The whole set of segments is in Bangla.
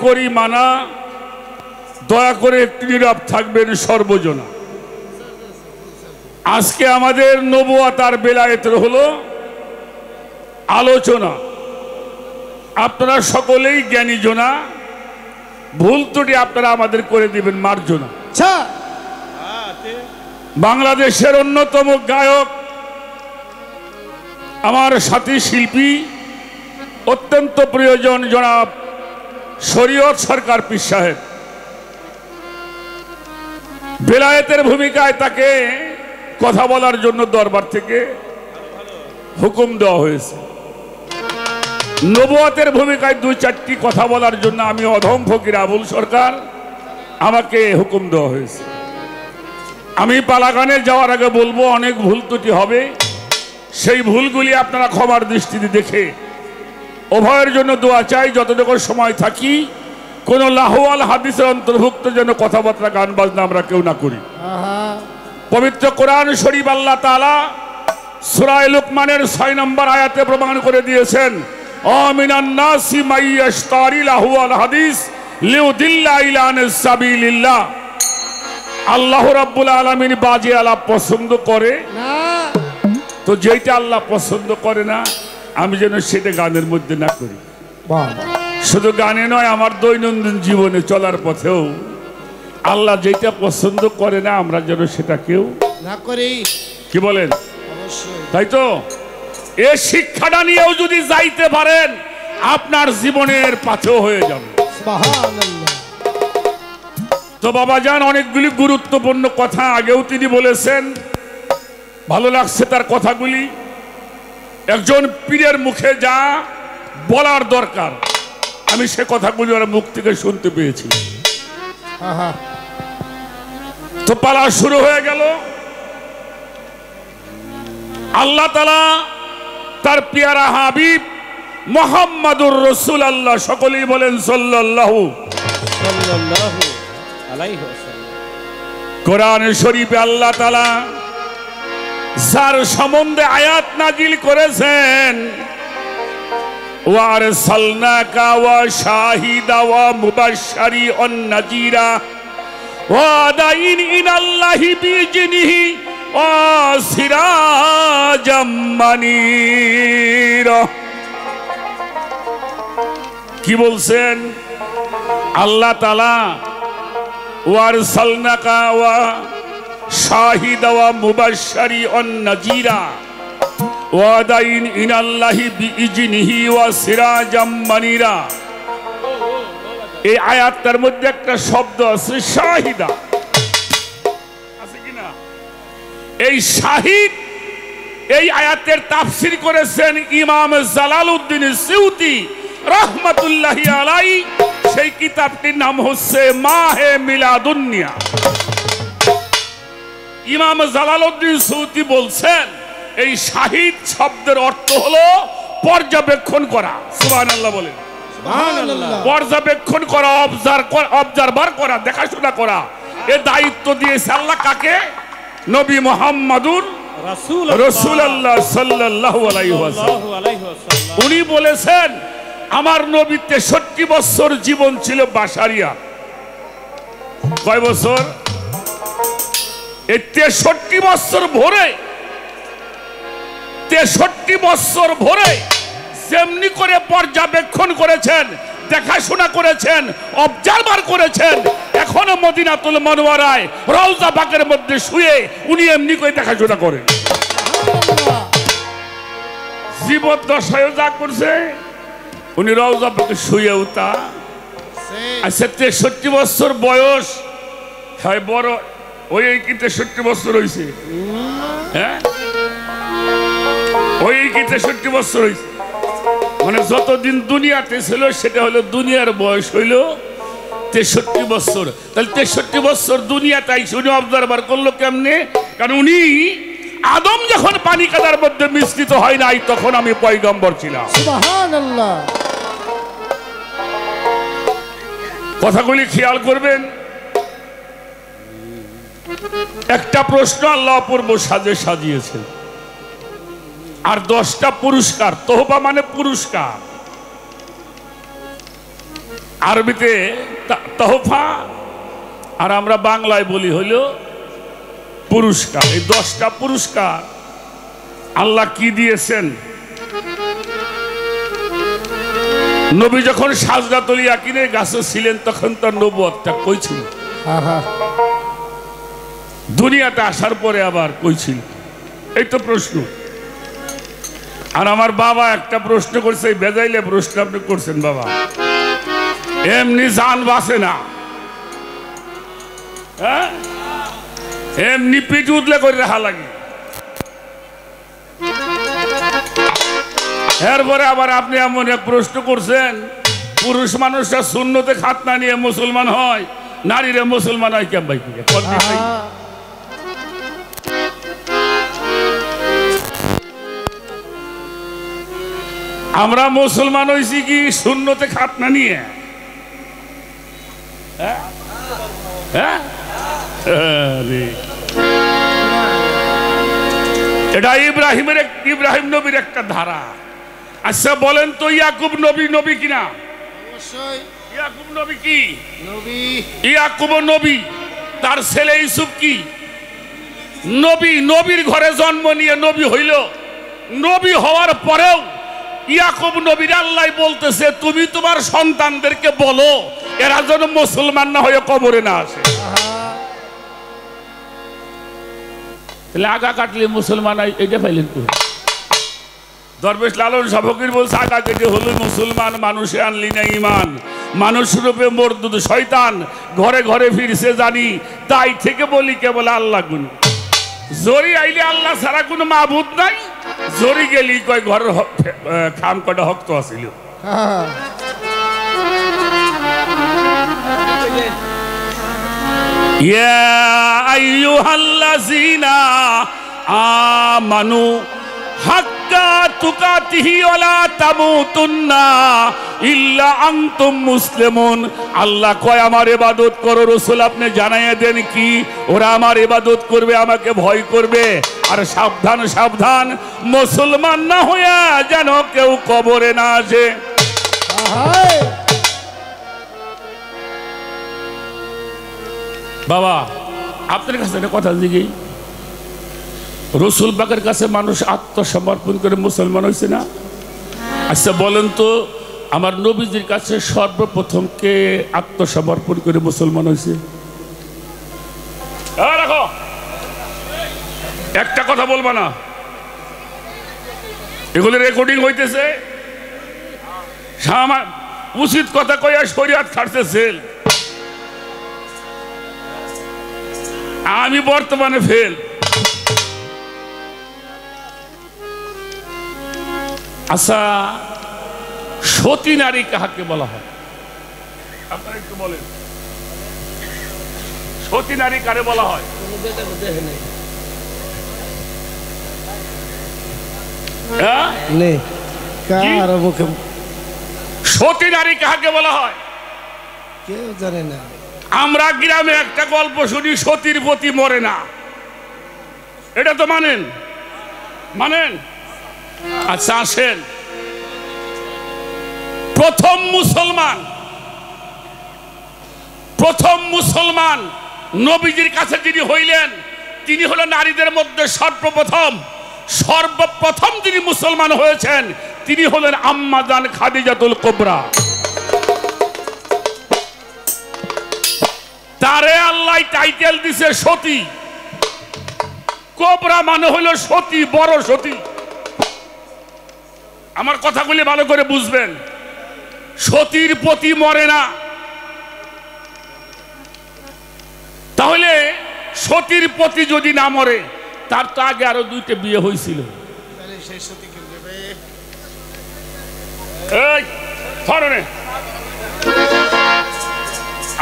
করি মানা, দয়া করে একটু নীরব থাকবেন সর্বজনা। আজকে আমাদের নবুয়াত আর বেলায়েতের হলো আলোচনা। আপনারা সকলেই জ্ঞানী জনা, ভুল ত্রুটি আপনারা আমাদের করে দিবেন মার্জনা। বাংলাদেশের অন্যতম গায়ক, আমার সাথী শিল্পী, অত্যন্ত প্রিয়জন জনাব শরীয়ত সরকার পীর সাহেব, বেলায়েতের ভূমিকায় তাকে কথা বলার জন্য দরবার থেকে হুকুম দেওয়া হয়েছে। নবুয়াতের ভূমিকায় 2-4টি কথা বলার জন্য আমি অধম ফকির আবুল সরকার, আমাকে হুকুম দেওয়া হয়েছে। আমি পালাগানে যাওয়ার আগে বলবো অনেক ভুল ত্রুটি হবে, সেই ভুলগুলি আপনারা ক্ষমার দৃষ্টিতে দেখে উভয়ের জন্য দোয়া চাই। যতটুকু সময় থাকি কোনো লাহওয়াল হাদিসের অন্তর্ভুক্ত যেন কথাবার্তা গান বাজনা আমরা কেউ না করি। পবিত্র কোরআন শরীফ আল্লাহ তাআলা সূরা লুকমানের 6 নম্বর আয়াতে প্রমাণ করে দিয়েছেন, আমিনান নাসি মাইয়াশতারি লাহওয়াল হাদিস লিউদিল্লা ইলা আনিস সাবিলিল্লাহ। আল্লাহ রাব্বুল আলামিন বাজে আলাপ পছন্দ করে না, তো যেটা আল্লাহ পছন্দ করে না আমি যেন সেটা গানের মধ্যে না করি। শুধু গানে নয়, আমার দৈনন্দিন জীবনে চলার পথেও আল্লাহ যেটা পছন্দ করে না আমরা যেন সেটা কেউ না করি। কি বলেন? তাই তো এই শিক্ষাটা নিয়েও যদি যাইতে পারেন আপনার জীবনের পাথেও হয়ে যাবে। তো বাবাজান অনেকগুলি গুরুত্বপূর্ণ কথা আগেও তিনি বলেছেন, ভালো লাগছে তার কথাগুলি। একজন পীরের মুখে যা বলার দরকার আমি সে কথাগুলি ওর মুখ থেকে শুনতে পেয়েছি। তো পালা শুরু হয়ে গেল। আল্লাহ তাআলা তার পিয়ারা হাবিব মুহাম্মাদুর রাসূলুল্লাহ, সকলেই বলেন সাল্লাল্লাহু আলাইহি ওয়াসাল্লাম। কোরআন শরীফে আল্লাহ তাআলা যার সম্বন্ধে আয়াত নাজিল করেছেন, ওয়া আরসালনাকা ওয়া শাহিদা ওয়া মুবাশশিরি ওয়ান নাযীরা ওয়া দাইন ইলাল্লাহি বিইজনিহি ওয়া সিরাজাম মানীরা। কি বলছেন আল্লাহ তাআলা? ওয়া আরসালনাকা ওয়া শাহিদা ওয়া মুবাশশিরি ওয়ান নাযীরা ওয়া দাইন ইলাল্লাহি বিইজনিহি ওয়া সিরাজাম মানীরা। এই আয়াতটার মধ্যে একটা শব্দ আছে শাহিদা, আছে কিনা? এই শাহিদ, এই আয়াতের তাফসীর করেছেন ইমাম জালালউদ্দিন সিউতি রাহমাতুল্লাহি আলাইহি। সেই কিতাবটির নাম হচ্ছে মাহে মিলাদুন্নিয়া। ইমাম জালালউদ্দিন সিউতি বলছেন এই শাহিদ শব্দের অর্থ হলো পর্যবেক্ষণ করা। সুবহানাল্লাহ বলেন। পর্যবেক্ষণ করা, অবজারভার করা, দেখাশোনা করা। এ দায়িত্ব দিয়েছে আল্লাহ কাকে? নবী মুহাম্মাদুর রাসূলুল্লাহ সাল্লাল্লাহু আলাইহি ওয়াসাল্লাম। উনি বলেছেন আমার নবী 63 বছর জীবন ছিল বাশারিয়া। কয় বছর? এই 63 বছর ভরে, 63 বছর ভরে যেমনি করে পর্যবেক্ষণ করেছেন, দেখাশোনা করেছেন, অবজারভার করেছেন, এখনো মদিনাতুল মুনাওয়ারায় রওজা পাকের মধ্যে শুয়ে উনি এমনি করে দেখাশোনা করেন। জীবদ্দশায় যা করছে উনি রওজা পাকে শুয়েও তা। আচ্ছা 63 বছর বয়স, হয় বড় ওই কি 63 বছর হয়েছে? হ্যাঁ, ওই কি 63 বছর হয়েছে? মানে যতদিন দুনিয়াতে ছিল সেটা হলো দুনিয়ার বয়স হইল 63 বছর। তাহলে 63 বছর দুনিয়াতে উনি অবজারভার করলো কেমনে? কারণ উনি আদম যখন পানি কাদার মধ্যে মিশ্রিত হয় নাই তখন আমি পয়গম্বর ছিলাম। সুবহানাল্লাহ। কথাগুলি খেয়াল করবেন। একটা প্রশ্ন আল্লাহ অপূর্ব সাজে সাজিয়েছেন, আর 10টা পুরস্কার। তোহবা মানে পুরস্কার। আরবিতে তোহফা, আর আমরা বাংলায় বলি হইল পুরস্কার। এই 10টা পুরস্কার আল্লাহ কি দিয়েছেন? নবী যখন সাজদাতুল ইয়াকিনের গাছে ছিলেন তখন তার নবুয়তটা কই ছিল? দুনিয়াতে আসার পরে আবার কই ছিল? এই তো প্রশ্ন। আর আমার বাবা একটা প্রশ্ন করছে, বেজাইলে প্রশ্ন আপনি করছেন বাবা, এমনি জান বাঁচে না, হ্যাঁ এমনি পিঠ উদলে করে রাখা লাগে। এরপরে আবার আপনি এমন এক প্রশ্ন করছেন, পুরুষ মানুষরা সুন্নতে খাতনা নিয়ে মুসলমান হয়, নারীরা মুসলমান হয় কেমন? আমরা মুসলমান হয়েছি কি সুন্নতে খাতনা নিয়ে? এটা ইব্রাহিম নবীর একটা ধারা। আচ্ছা বলেন তো, ইয়াকুব নবী নবী কিনা? ইয়াকুব নবী কি? ইয়াকুব নবী। তার ছেলে ইউসুফ কি নবী? নবীর ঘরে জন্ম নিয়ে নবী হইল। নবী হওয়ার পরেও ইয়াকুব নবীর আল্লাহ বলতেছে, তুমি তোমার সন্তানদেরকে বলো এরা যেন মুসলমান না হয়ে কবরে না আসে। তাহলে আগা কাটলে মুসলমান এইটা পাইলেন তো? দরবেশ লালন সাবকির বলছে, আগা কেটে হলো মুসলমান, মানুষে আনলি না ইমান, মানুষ রূপে মরদুদ শয়তান, ঘরে ঘরে ফিরছে জানি, তাই থেকে বলি কেবল আল্লাহ গুণ। জরি আইলে আল্লাহ ছাড়া কোনো মাবুদ নাই, জরি গেলি কয় ঘরের খাম কটা হক তো আছিল। ইয়া আইয়ুহাল্লাযীনা আমানু হাক্কা তুকাতিহি ওয়ালা তামুতুন্না ইল্লা আনতুম মুসলিমুন। আল্লাহ কয় আমার ইবাদত করো, রাসূল আপনি জানাইয়া দেন কি? ওরা আমার ইবাদত করবে, আমাকে ভয় করবে, আর সাবধান সাবধান মুসলমান না হইয়া যেন কেউ কবরে না আসে। বাবা আপনার কাছে একটা কথা জিজ্ঞেস, রসুল পাকের কাছে মানুষ আত্মসমর্পণ করে মুসলমান হয়েছে না? আচ্ছা বলেন তো, আমার নবীজির কাছে সর্বপ্রথম কে আত্মসমর্পণ করে মুসলমান হয়েছে? রাখো, একটা কথা বলবা না, এগুলো রেকর্ডিং হইতেছে। উচিত কথা কইয়া শরীয়ত ছাড়তেছে। আমি বর্তমানে ফেল। আচ্ছা সতী নারী কাহাকে বলা হয়? আপনারা একটু বলেন, সতী নারী কারে বলা হয়? সতী নারী কাহাকে বলা হয়? কেউ জানে না। আমরা গ্রামে একটা গল্প শুনি, সতীর পতি মরে না। এটা তো মানেন? মানেন? আচ্ছা আসেন, প্রথম মুসলমান নবীজির কাছে যিনি হইলেন, তিনি হলো নারীদের মধ্যে সর্বপ্রথম যিনি মুসলমান হয়েছেন, তিনি হলেন আম্মা জান খাদিজাতুল কুবরা। তারে আল্লাহ টাইটেল দিছে সতী। কোবরা মানে হলো সতী, বড় সতী। আমার কথাগুলি ভালো করে বুঝবেন, সতীর পতি মরে না। তাহলে সতীর পতি যদি না মরে, তার তো আগে আরো দুইটা বিয়ে হয়েছিল।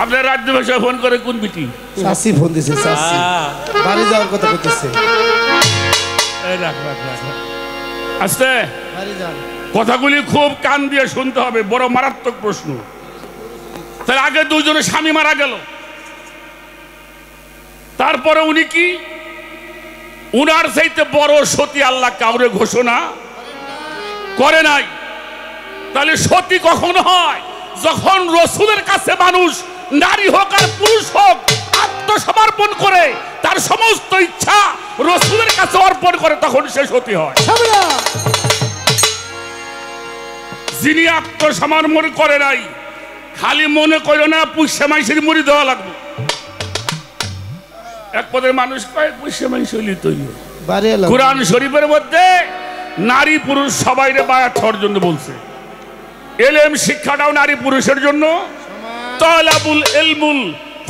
আপনার রাজ্য ভাষায় ফোন করে কোন বিটি? চাচি ফোন দিছে, চাচি বাড়ি যাওয়ার কথা কইতেছে। আস্তে কথাগুলি খুব কান দিয়ে শুনতে হবে, বড় মারাত্মক প্রশ্ন। তার আগে দুজনে স্বামী মারা গেল, তারপরে উনি কি উনার চাইতে বড় সতী আল্লাহ কাউরে ঘোষণা করে নাই। তাহলে সতী কখন হয়? যখন রসুলের কাছে মানুষ নারী হোক আর পুরুষ হোক আত্মসমর্পণ করে তার সমস্ত ইচ্ছা রসুলের কাছে অর্পণ করে তখন সে সতী হয়। যিনি আত্মসমর্পণ করে নাই খালি মনে করো না পুষ্যা মাইসের মুড়ি দেওয়া লাগবে। এক পদের মানুষ কয় পুষ্যা মাইস হইলি তৈরি। কোরআন শরীফের মধ্যে নারী পুরুষ সবাই বায়াত হওয়ার জন্য বলছে। এলেম শিক্ষাটাও নারী পুরুষের জন্য। তালাবুল ইলমুল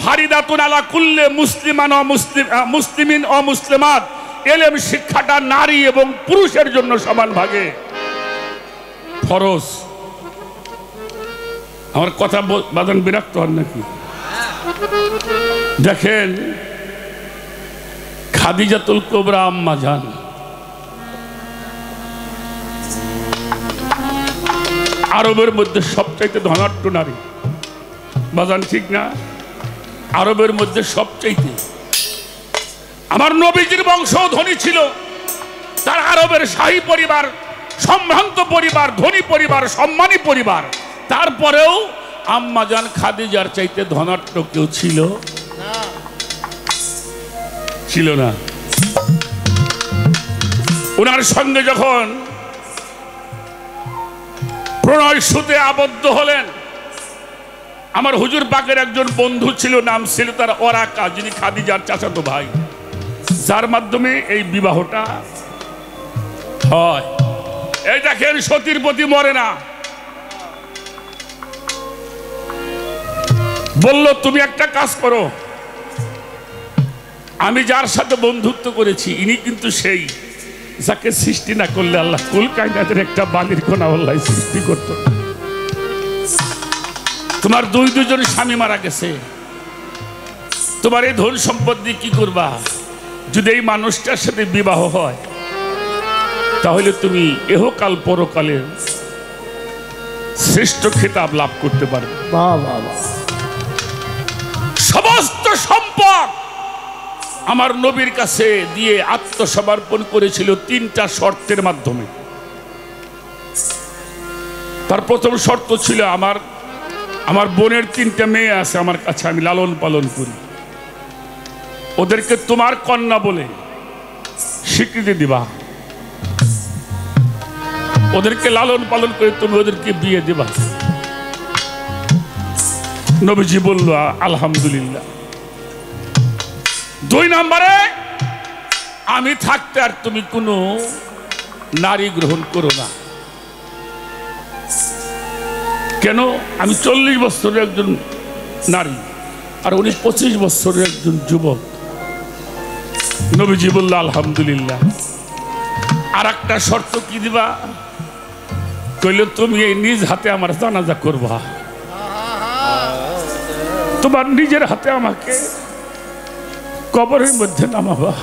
ফারিদাতুন আলা কুল্লি মুসলিমান ও মুসলিমিন ও মুসলিমাত। এলেম শিক্ষাটা নারী এবং পুরুষের জন্য সমান ভাগে ফরজ। আমার কথা বাদন বিরক্ত হন নাকি? দেখেন খাদিজাতুল কুবরা আম্মা জান আরবের মধ্যে সবচাইতে ধনাঢ্য নারী। বাজান ঠিক না? আরবের মধ্যে সবচাইতে। আমার নবীজির বংশ ধনী ছিল, তার আরবের শাহী পরিবার, সম্ভ্রান্ত পরিবার, ধনী পরিবার, সম্মানী পরিবার। তারপরেও আম্মা জান খাদিজার চাইতে ধনাঢ্য কেউ ছিল না। ওনার সঙ্গে যখন প্রণয় সুতে আবদ্ধ হলেন, আমার হুজুর পাকের একজন বন্ধু ছিল, নাম ছিল তার ওরাকা, যিনি খাদিজার চাচাতো ভাই, যার মাধ্যমে এই বিবাহটা হয়। এই দেখেন সতীর প্রতি মরে না। বলল তুমি একটা কাজ করো, আমি যার সাথে বন্ধুত্ব করেছি ইনি কিন্তু সেই যাকে সৃষ্টি না করলে আল্লাহ কুল কায়নাতের একটা বালির কোনা আল্লাহ সৃষ্টি করত। তোমার দুজন স্বামী মারা গেছে, তোমার এই ধন সম্পদ দিয়ে কি করবা? যদি এই মানুষটার সাথে বিবাহ হয় তাহলে তুমি এহকাল পরকালের শ্রেষ্ঠ খেতাব লাভ করতে পারবে। সমস্ত সম্পদ আমার নবীর কাছে দিয়ে আত্মসমর্পণ করেছিল তিনটা শর্তের মাধ্যমে। তার প্রথম শর্ত ছিল আমার বোনের তিনটা মেয়ে আছে আমার কাছে, আমি লালন পালন করি, ওদেরকে তোমার কন্যা বলে স্বীকৃতি দিবা, ওদেরকে লালন পালন করে তুমি ওদেরকে বিয়ে দিবা। নবীজি বলল আলহামদুলিল্লাহ। 2 নম্বরে আমি থাকতে আর তুমি কোনো নারী গ্রহণ করো না। কেন? আমি 40 বছরের একজন নারী আর উনি 25 বছরের একজন যুবক। নবীজি বলল আলহামদুলিল্লাহ। আর একটা শর্ত কি দিবা? কইল তুমি এই নিজ হাতে আমার জানাজা করবা, তোমার নিজের হাতে আমাকে কবরের মধ্যে নামাবা।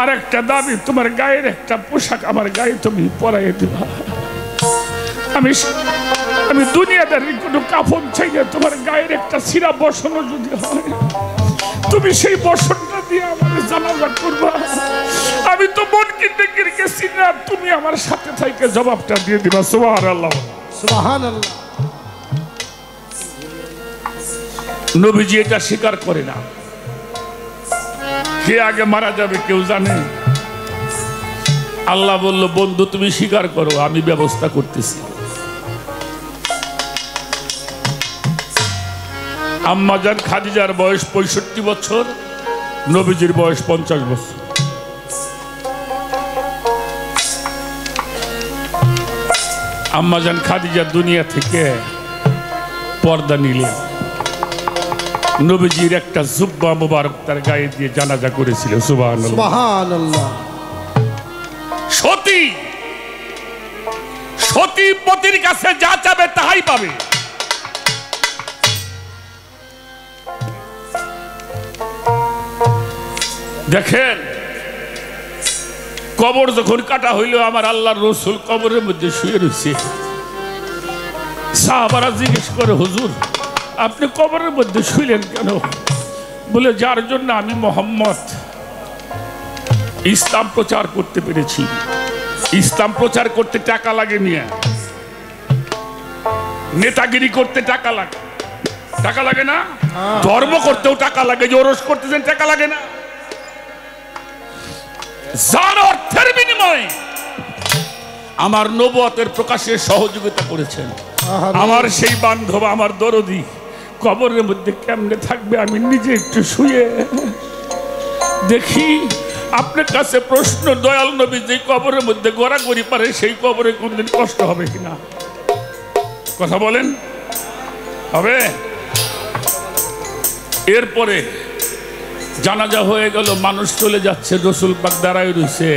আর একটা দাবি, তোমার গায়ের একটা পোশাক আমার গায়ে তুমি পরাইয়ে দিবা। আমি দুনিয়াদারি কোনো কাফন চাই না, তোমার গায়ের একটা ছিঁড়া বসনও যদি হয় তুমি সেই বসনটা দিয়ে আমার জানাজা করবা। আমি তো মন কিনতে গেছি না, তুমি আমার সাথে থেকে জবাবটা দিয়ে দিবা। সুবহানাল্লাহ, সুবহানাল্লাহ। নবীজি এটা স্বীকার করে না। কে আগে মারা যাবে কেউ জানে? আল্লাহ বলল বন্ধু তুমি স্বীকার করো, আমি ব্যবস্থা করতেছি। আম্মা জান খাদিজার বয়স 65 বছর, নবীজির বয়স 50 বছর। আম্মা জান খাদিজা দুনিয়া থেকে পর্দা নিলেন। নবীজির একটা জুব্বা মুবারক তার গায়ে দিয়ে জানাজা করেছিল। সুবহানাল্লাহ। সতী পতির কাছে যা চাবে তাহাই পাবে। দেখেন কবর যখন কাটা হইল, আমার আল্লাহর রাসূল কবরের মধ্যে শুয়ে রয়েছে। সাহাবারা জিজ্ঞেস করে হুজুর আপনি কবরের মধ্যে শুইলেন কেন? বলে যার জন্য আমি মুহাম্মদ ইসলাম প্রচার করতে পেরেছি। ইসলাম প্রচার করতে টাকা লাগে নিয়ে, নেতাগিরি করতে টাকা লাগে, টাকা লাগে না? ধর্ম করতেও টাকা লাগে, যে ওরস করতেছেন টাকা লাগে না? যার অর্থের বিনিময়ে আমার নবুয়তের প্রকাশে সহযোগিতা করেছেন, আমার সেই বান্ধব, আমার দরদি কবরের মধ্যে কেমনে থাকবে আমি নিজে একটু শুয়ে দেখি। আপনার কাছে প্রশ্ন, দয়াল নবী যে কবরের মধ্যে গড়াগড়ি পারে সেই কবরে কোনদিন কষ্ট হবে কিনা? কথা বলেন, হবে? এরপরে জানাজা হয়ে গেল, মানুষ চলে যাচ্ছে, রসুল পাক দাঁড়ায় রয়েছে,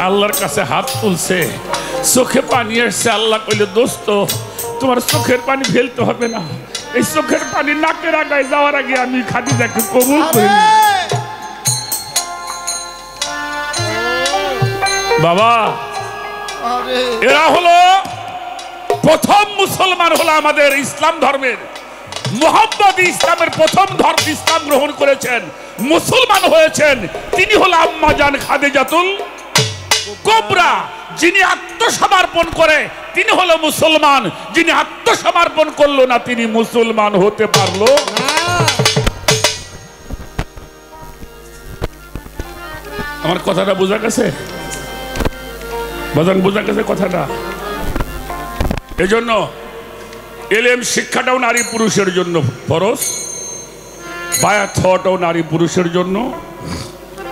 আল্লাহর কাছে হাত তুলছে, চোখে পানি আসছে। আল্লাহ কইলে, দোস্ত তোমার চোখের পানি ফেলতে হবে না, এই চোখের পানি নাকের আগায় যাওয়ার আগে আমি খাদিজাকে কবুল করি। বাবা, এরা হলো প্রথম মুসলমান, হলো আমাদের ইসলাম ধর্মের। মুহাম্মদ ইসলামের প্রথম ধর্ম ইসলাম গ্রহণ করেছেন, মুসলমান হয়েছেন, তিনি হলো আম্মা জান খাদিজাতুল কুবরা। যিনি আত্মসমর্পণ করে তিনি হলো মুসলমান, যিনি আত্মসমর্পণ করলো না তিনি মুসলমান হতে পারলো না। আমার কথাটা বোঝা গেছে? বাজান বোঝা গেছে কথাটা? এজন্য এলেম শিক্ষাটাও নারী পুরুষের জন্য ফরজ, বায়াত হওয়াটাও নারী পুরুষের জন্য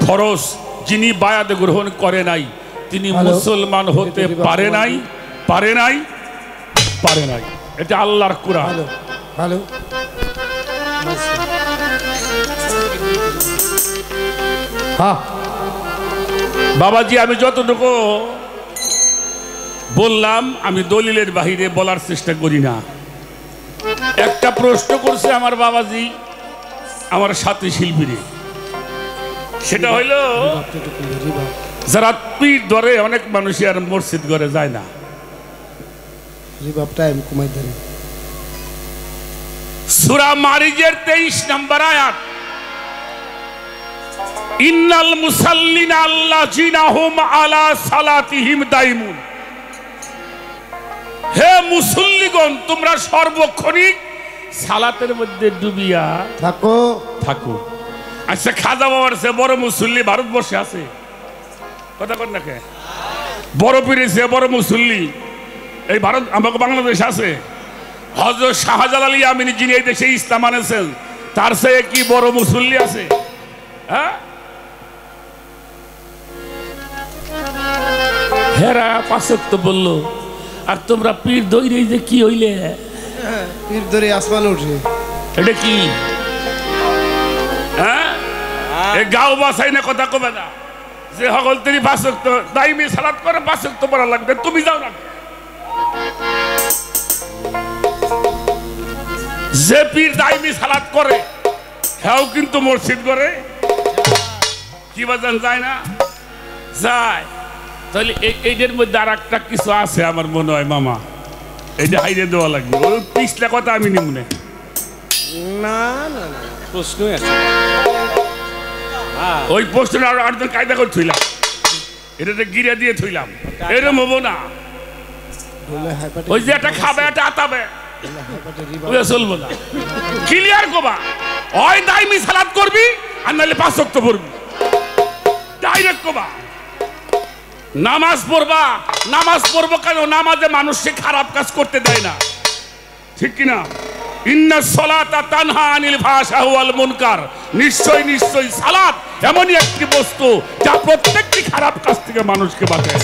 ফরজ। যিনি বায়াত গ্রহণ করে নাই তিনি মুসলমান হতে পারে নাই, পারে নাই, পারে নাই। এটা আল্লাহর কুরআন। হ্যালো, হ্যাঁ বাবাজি, আমি যতটুকু বললাম আমি দলিলের বাহিরে বলার চেষ্টা করি না। একটা প্রশ্ন করছে আমার বাবাজি আমার সাথী শিল্পীরে, সেটা হইল যারা পীর ধরে অনেক মানুষই আর মসজিদ ঘরে যায় না। সূরা মারিজের 23 নম্বর আয়াত, ইন্নাল মুসাল্লিনা আল্লাযিনা হুম আলা সালাতিহিম দাইমুন। হে মুসল্লিগণ, তোমরা সর্বক্ষণিক সালাতের মধ্যে ডুবিয়া থাকো থাকো। আচ্ছা, খাজা বাবার সে বড় মুসল্লি ভারতবর্ষে আছে? কথা কর না কে? বড় পীরের সে বড় মুসল্লি এই ভারত আমাকে বাংলাদেশ আছে? হযরত শাহজালাল ইয়ামিনী যিনি এই দেশে ইসলাম আনেছেন, তার সে কি বড় মুসল্লি আছে? হ্যাঁ, হেরা পাঁচ ওয়াক্ত বললো, আর তোমরা পীর ধরে যে কি হইলে? পীর ধরে আসমান উঠে, এটা কি? হ্যাঁ, এই গাও বাসাই না কথা কবে না যে সকল তিনি পাঁচ ওয়াক্ত দাইমি সালাত করে, পাঁচ ওয়াক্ত পড়া লাগবে, তুমি যাও না। যে পীর দাইমি সালাত করে হ্যাঁ কিন্তু মসজিদ করে কি বাজান যায় না? যায়। তাহলে এইটার মধ্যে আর একটা কিছু আছে আমার মনে হয় মামা, এইটা হাইরে দেওয়া লাগবে। ওই পিছলা কথা আমি নিমনে না না না প্রশ্নই আছে, ওই প্রশ্ন আর কায়দা করে থইলাম, এটাতে গিরে দিয়ে থইলাম, এরম হবো না। ওই যে একটা খাবে একটা আতাবে চলবো না, ক্লিয়ার কবা। ওই দাইমি সালাত করবি আর নাহলে পাঁচ ওয়াক্ত পড়বি, ডাইরেক্ট কবা। নামাজ পড়বা, নামাজ পড়বো কেন? নামাজে মানুষকে খারাপ কাজ করতে দেয় না, ঠিক কিনা? ইন্নাস সালাতা তানহা আনিল ফাহশা ওয়াল মুনকার। নিশ্চয় নিশ্চয় সালাত এমনই একটি বস্তু যা প্রত্যেকটি খারাপ কাজ থেকে মানুষকে বাঁচায়।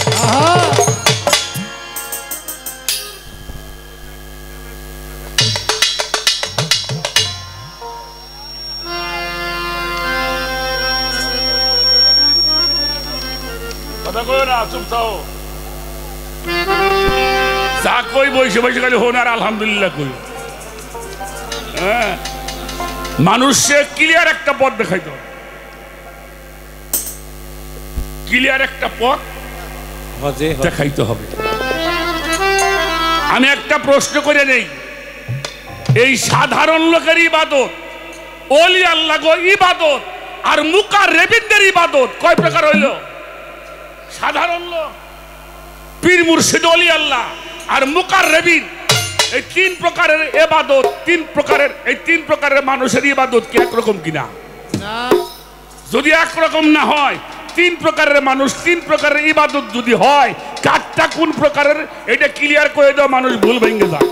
কথা কই না, চুপ থাও। যা কই বসে বসে খালি হন আর আলহামদুলিল্লাহ কই। হ্যাঁ, মানুষকে ক্লিয়ার একটা পথ দেখাইতে হবে, ক্লিয়ার একটা পথ দেখাইতে হবে। আমি একটা প্রশ্ন করে নেই, এই সাধারণ লোকের ইবাদত, ওলি আল্লাহ গো ইবাদত আর মুকাররেবিনদের ইবাদত কয় প্রকার হইল? সাধারণ লোক, পীর মুর্শিদ, ওলি আল্লাহ আর মুকাররেবিন এই তিন প্রকারের ইবাদত, এই তিন প্রকারের মানুষের ইবাদত কি একরকম কিনা? যদি একরকম না হয়, তিন প্রকারের মানুষ, তিন প্রকারের ইবাদত যদি হয়, কারটা কোন প্রকারের এটা ক্লিয়ার করে দাও, মানুষ ভুল ভেঙে যায়।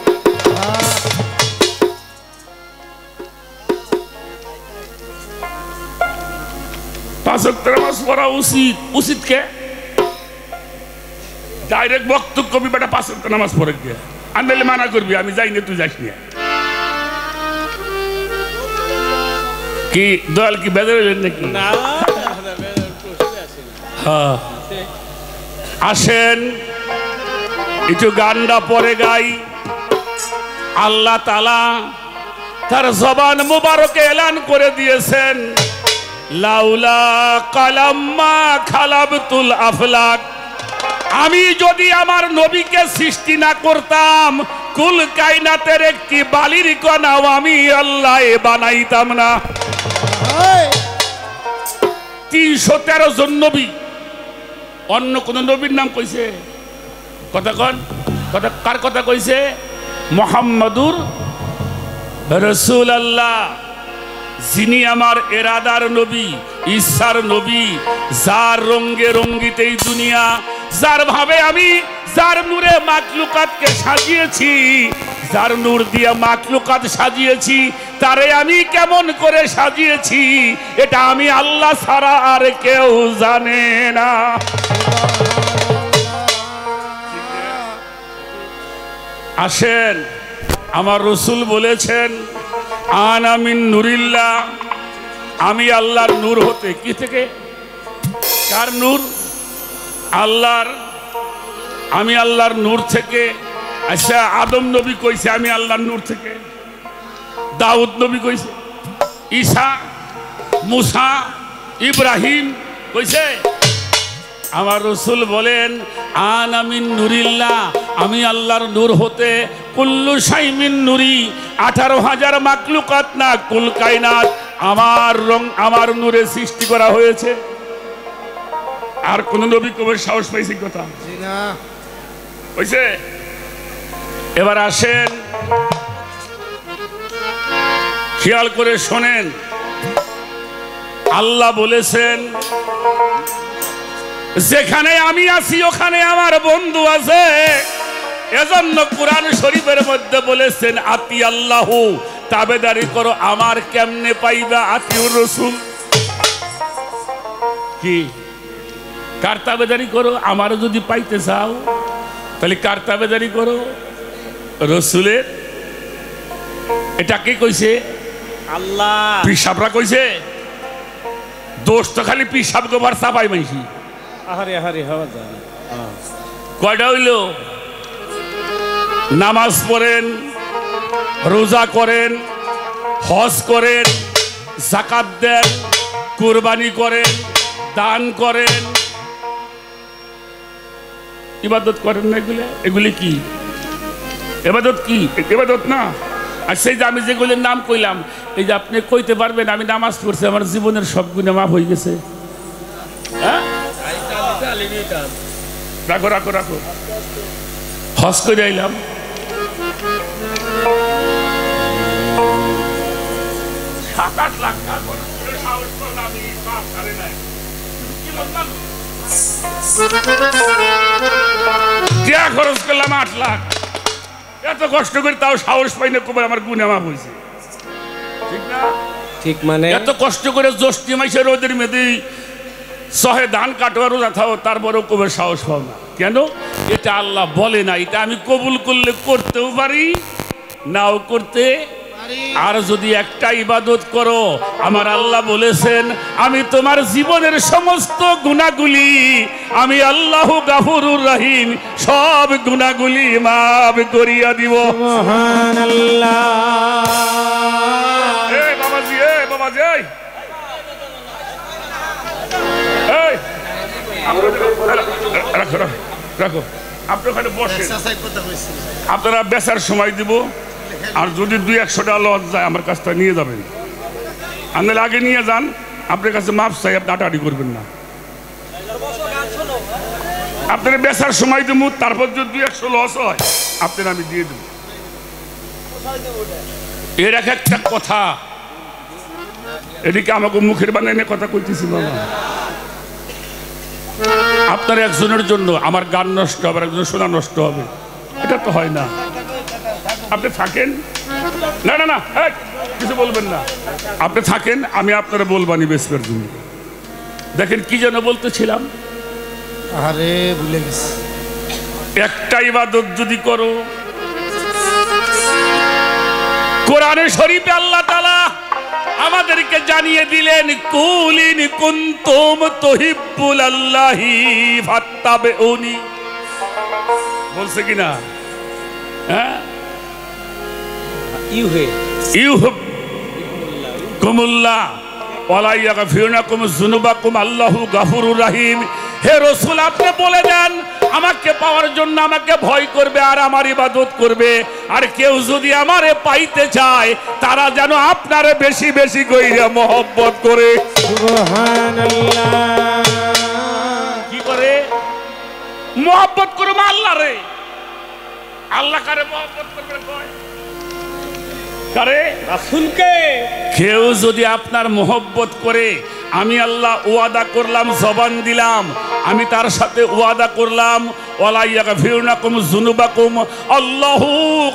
পাঁচ ওয়াক্ত নামাজ পড়া উচিত। উচিত কে? ডাইরেক্ট বক্তব্য কবি বেটা পাঁচ ওয়াক্ত নামাজ পড়ে গিয়ে আনলে মানা করবি, আমি যাই না, তুই যাস না। কি দয়াল কি বেজার হইলেন নাকি? হ্যাঁ, আসেন একটু গানটা পরে গাই। আল্লাহ তাআলা তার জবান মুবারকে এলান করে দিয়েছেন, লাউলা কালাম্মা খালাবতুল আফলাক, আমি যদি আমার নবীকে সৃষ্টি না করতাম, কুল কায়নাতের একটি বালির কণাও আমি আল্লাহ বানাইতাম না। 313 জন নবী, অন্য কোন নবীর নাম কইছে? কথা কন, কথা কার কথা কইছে? মুহাম্মাদুর রাসূলুল্লাহ, যিনি আমার এরাদার নবী, ইচ্ছার নবী, যার রঙ্গে রঙ্গিত এই দুনিয়া, যার ভাবে আমি, যার নূরে মাখলুকাতকে সাজিয়েছি, যার নূর দিয়া মাখলুকাত সাজিয়েছি, তারে আমি কেমন করে সাজিয়েছি এটা আমি আল্লাহ ছাড়া আর কেউ জানে না। আসেন, আমার রসুল বলেছেন, আনা মিন নূরিল্লাহ, আমি আল্লাহর নূর হতে। কি থেকে? কার নূর? আল্লাহর। আমি আল্লাহর নূর থেকে। আচ্ছা, আদম নবী কইছে আমি আল্লাহর নূর থেকে? দাউদ নবী কইছে? ঈসা, মুসা, ইব্রাহিম কইছে? আমার রসুল বলেন, আনা মিন নূরিল্লাহ, আমি আল্লাহর নূর হতে, কুল্লু শাই মিন নূরি, 18,000 মাখলুকাত না কুল কায়নাত আমার নূরে সৃষ্টি করা হয়েছে। আর কোন নবী কবে সাহস পাইছে কথা? হইছে? এবার আসেন, খেয়াল করে শোনেন। আল্লাহ বলেছেন, যেখানে আমি আছি ওখানে আমার বন্ধু আছে। এজন্য কোরআন শরীফের মধ্যে বলেছেন, আতি আল্লাহ, তাবেদারি করো আমার। কেমনে পাইবা? আতিউর রাসূল। কি? কার তাবেদারি করো? আমার যদি পাইতে চাও তাহলে কার তাবেদারি করো? রাসূলের। এটা কে কইছে? আল্লাহ। পিসাবরা কইছে? দোষ তো খালি পিসাব গোবার চাপাই মাইছি। কয়টা হইল? নামাজ পড়েন, রোজা করেন, হজ করেন, যাকাত দেন, কুরবানি করেন, দান করেন, ইবাদত করেন না? এগুলি কি ইবাদত? কি ইবাদত না? আর সেই যে আমি যেগুলির নাম কইলাম, এই যে আপনি কইতে পারবেন আমি নামাজ পড়ছি, আমার জীবনের সব গুনাহ মাফ হয়ে গেছে? হ্যাঁ, রাখো রাখো রাখো। হজ করে আইলাম, $7-8 লাখ খরচ করলাম, 8 লাখ। এত কষ্ট করে তাও সাহস পাই না কবে আমার গুনাহ মাফ হয়েছে। ঠিক না? ঠিক। মানে এত কষ্ট করে জ্যৈষ্ঠ মাসে রোদের মেয়েদি সহে ধান কাটোয়া রোজা থাও, তারপরেও কবে সাহস পাও না কেন? এটা আল্লাহ বলে না। এটা আমি কবুল করলে করতেও পারি, নাও করতে। আর যদি একটা ইবাদত করো, আমার আল্লাহ বলেছেন, আমি তোমার জীবনের সমস্ত গুনাহগুলি, আমি আল্লাহ গাফুরুর রহিম, সব গুনাহগুলি মাফ করিয়া দিব। সুবহানাল্লাহ। এই বাবাজি, এই বাবাজি, এই রাখো রাখো রাখো। আপনি ওখানে বসেন, আপনারা বেচার সময় দিব। আর যদি 200-100 টাকা লস যায় আমার কাছটা নিয়ে যাবেন। আপনারা আগে নিয়ে যান, আপনার কাছে মাপ চাই, আপনি আটাআটি করবেন না। আপনারা বেচার সময় দেবো, তারপর যদি 200-100 লস হয় আপনারা আমি দিয়ে দেবো। এর একটা কথা, এদিকে আমাকে মুখের বানায় কথা কইতেছি বাবা। আপনার একজনের জন্য আমার গান নষ্ট হবে, একজনের শোনা নষ্ট হবে, এটা তো হয় না। আপনি থাকেন, না না না কিছু বলবেন না, আপনি থাকেন, আমি আপনারা বলবানি বেসপের জন্য। দেখেন কি যেন বলতেছিলাম, আরে ভুলে গেছি। একটা ইবাদত যদি করো, কোরআনে শরীফে আল্লাহ তাআলা আমাদেরকে জানিয়ে দিলেন, কুলিন কুনতুম তুহিব্বুনাল্লাহি ফাত্তাবিউনি, বলছে কিনা? হ্যাঁ, ইউহিব্বুকুমুল্লাহ ওয়ালা ইয়াগফিরুলাকুম যুনুবাকুম আল্লাহু গাফুরুর রহিম। হে রাসূল, আপনি বলে দেন আমাকে পাওয়ার জন্য আমাকে ভয় করবে আর আমার ইবাদত করবে, আর কেউ যদি আমারে পাইতে চায় তারা যেন আপনারে বেশি বেশি কইরা মহব্বত করে। সুবহানাল্লাহ। কি করে মহব্বত করবে? আল্লাহরে। আল্লাহ কারে মহব্বত করবে? কয় কারে? রাসূলকে। কেউ যদি আপনার মহব্বত করে, আমি আল্লাহ ওয়াদা করলাম, জবান দিলাম, আমি তার সাথে ওয়াদা করলাম, ওয়ালা ইয়াগফিরুলাকুম যুনুবাকুম আল্লাহু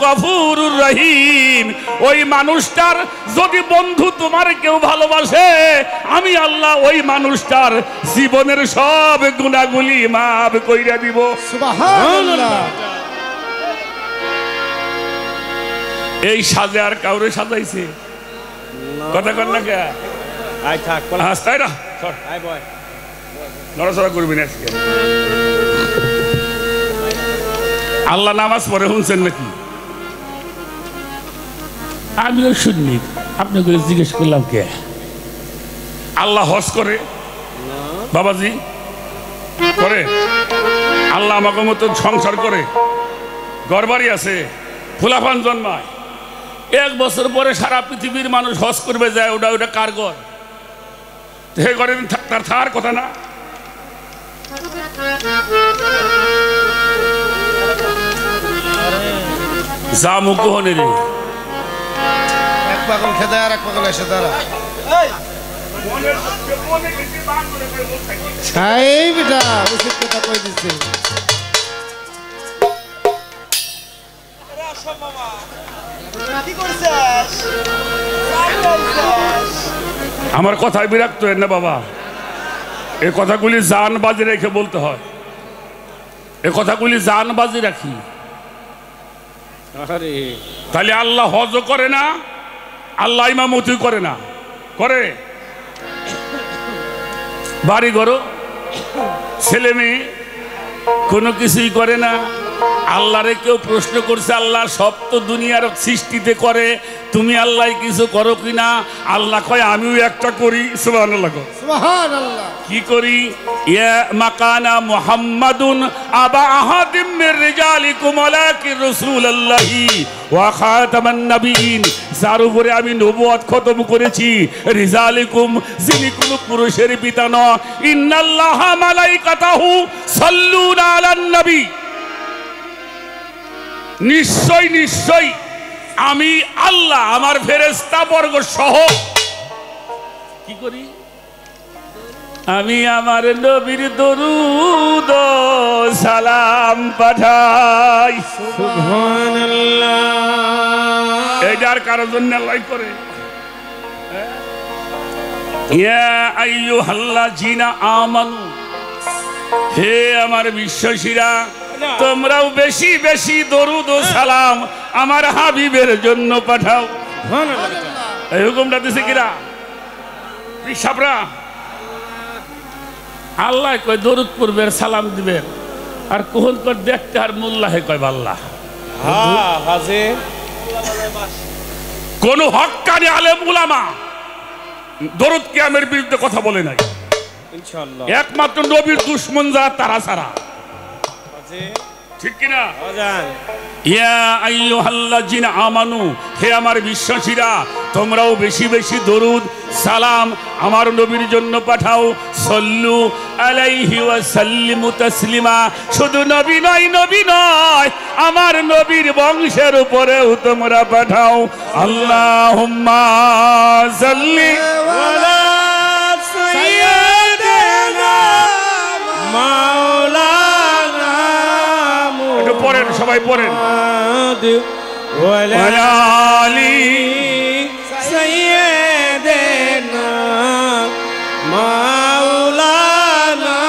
গাফুরুর রহিম। ওই মানুষটার যদি বন্ধু তোমার কেউ ভালোবাসে, আমি আল্লাহ ওই মানুষটার জীবনের সব গুনাহগুলি মাফ কইরা দিব। সুবহানাল্লাহ। এই সাজে আর কাউরে সাজাইছে? কথা কর না কে? আই থাক হাসতাই না, আই বয় নড়াচড়া করবি না আজকে। আল্লাহ নামাজ পড়ে শুনছেন নাকি? আমিও শুননি, আপনাকে জিজ্ঞেস করলাম কে? আল্লাহ হজ করে বাবাজি? করে। আল্লাহ আমাকে মতো সংসার করে, ঘরবাড়ি আছে, ফুলাফান জন্মায়, 1 বছর পরে সারা পৃথিবীর মানুষ হজ করবে যায়, ওটা ওটা কার ঘর? হে ঘরে তার থাকার কথা না? যা মুখ হনে রে, এক পাগল খেদা আর এক পাগল এসে দাঁড়া। এই বেটা উচিত কথা কই দিছে। আমার কথায় বিরক্ত হেন না বাবা, এই কথাগুলি জান বাজি রেখে বলতে হয়, এই কথাগুলি জান বাজি রাখি। তাহলে আল্লাহ হজও করে না, আল্লাহ ইমামতি করে না, করে? বাড়ি ঘর ছেলে মেয়ে কোনো কিছুই করে না। আল্লাহরে কেউ প্রশ্ন করছে, আল্লাহ সব তো দুনিয়ার সৃষ্টিতে করে, তুমি আল্লাহ কিছু করো কিনা? আল্লাহ কয় আমিও একটা করি। সুবহানাল্লাহ, সুবহানাল্লাহ। কি করি? ইয়া মাকানা মুহাম্মাদুন আবা আহাদিম মির রিজালিকুম ওয়ালাকিন রাসূলুল্লাহি ওয়া খাতামান নবিয়িন, যার উপরে আমি নবুয়ত খতম করেছি, রিজালিকুম, যিনি কোন পুরুষের পিতা নয়। ইন্নাল্লাহা মালাইকাতাহু সাল্লুনা আলান নবী, নিশ্চয় নিশ্চয় আমি আল্লাহ আমার ফেরেশতা বর্গ সহ কি করি? আমি আমার নবীর দরুদ সালাম পাঠাই। সুবহানাল্লাহ। এটার কারোর জন্য আল্লাহ করে। ইয়া আইয়ুহাল্লাযিনা আমানু, হে আমার বিশ্বাসীরা, তোমরাও বেশি বেশি দরুদ ও সালাম আমার হাবিবের জন্য পাঠাও। এই হুকুমটা দিছে কিরা? পিসাবরা। আল্লাহ কয় দরুদ পড়বে, সালাম দিবে, আর কোন কর দেখতে আর মোল্লাহে কয় আল্লাহ। কোন হক্কানি আলেম উলামা দরুদ কিয়ামের বিরুদ্ধে কথা বলে নাই, ইনশাআল্লাহ। একমাত্র নবীর দুশমন যারা তারা ছাড়া, ঠিক কিনা? ইয়া আইয়ুহাল্লাযিনা আমানু, হে আমার বিশ্বাসীরা, তোমরাও বেশি বেশি দরুদ সালাম আমার নবীর জন্য পাঠাও। সল্লু আলাইহি ওয়া সাল্লিমু তাসলিমা। শুধু নবী নয় আমার নবীর বংশের উপরেও তোমরা পাঠাও। আল্লাহুম্মা সাল্লি আলা সাইয়্যিদিনা মাওলানা একটু পড়েন, সবাই পড়েন। মুহাম্মদ ওয়া আলি সাইয়্যিদিনা মাওলানা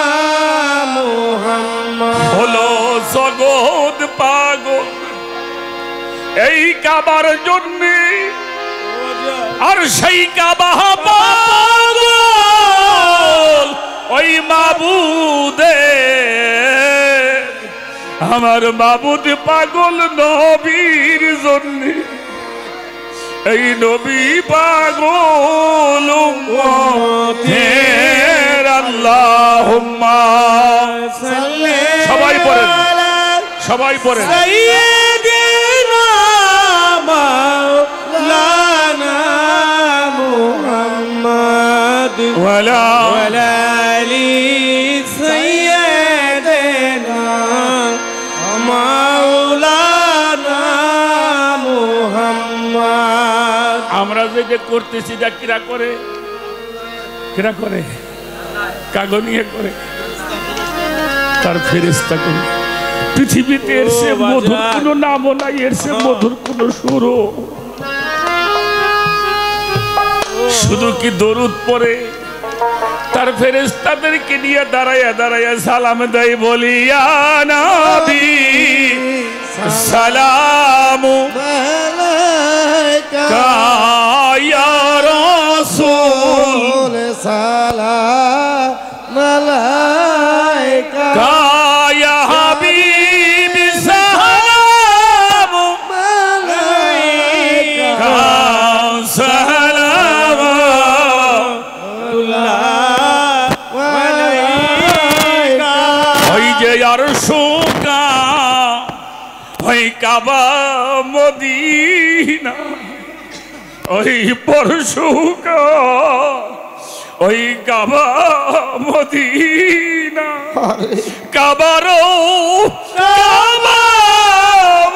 মুহাম্মদ। হলো জগৎ পাগল এই কাবার জন্যে, আর সেই কাবা পাগল ওই মাবুদে। আমার মাবুদ পাগল নবীর জন্যে, এই নবী পাগল উম্মতের। আল্লাহুম্মা সবাই পড়েন, সবাই পড়েন। সাইয়্যিদিনা মাওলানা মুহাম্মদ ওয়ালা ওয়ালা আলি সাইয়্যিদিনা মাওলানা মুহাম্মদ। আমরা যে করতেছি যা কিরা করে, কিরা করে কাগজ নিয়ে করে, তার ফেরেশতা করে। পৃথিবীতে এর সে মধুর কোনো নামও নাই, এর সে মধুর কোনো সুরও। শুধু কি দরুদ পড়ে তার ফেরেশতাদেরকে নিয়ে দাঁড়াইয়া সালাম দেয়, বলি ইয়া নবী সালামু আলাইকা ইয়া রাসূল সালাম আলাইকা ইয়া হাবিবি সালামু আলাইকা আরশুকা ওই কাবা মদিনা, ওই পরশুকা ওই কাবা মদিনা। কাবারো কাবা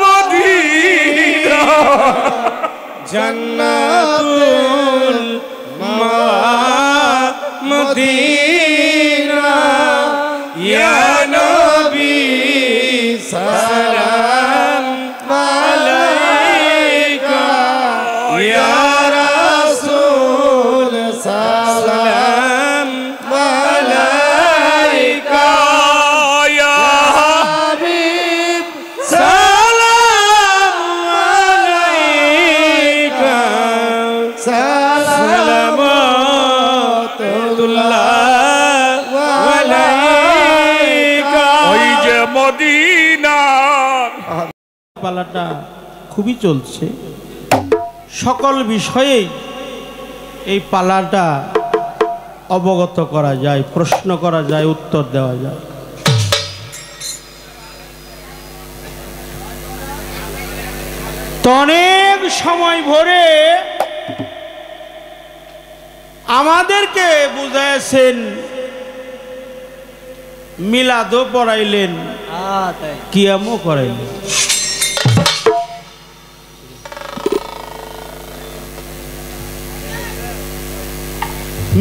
মদিনা, জান্নাতুল মদিনা। ইয়া নবী সালাম আলাইকা ইয়া রাসূল সালাম আলাইকা ইয়া হাবিব সালাম আলাইকা সালামাতুল্লাহ আলাইকা। ওই যে মদিনা। পালাটা খুবই চলছে, সকল বিষয়েই এই পালাটা অবগত করা যায়, প্রশ্ন করা যায়, উত্তর দেওয়া যায়। তো অনেক সময় ভরে আমাদেরকে বুঝাইছেন, মিলাদও পড়াইলেন, কিয়ামও করাইলেন।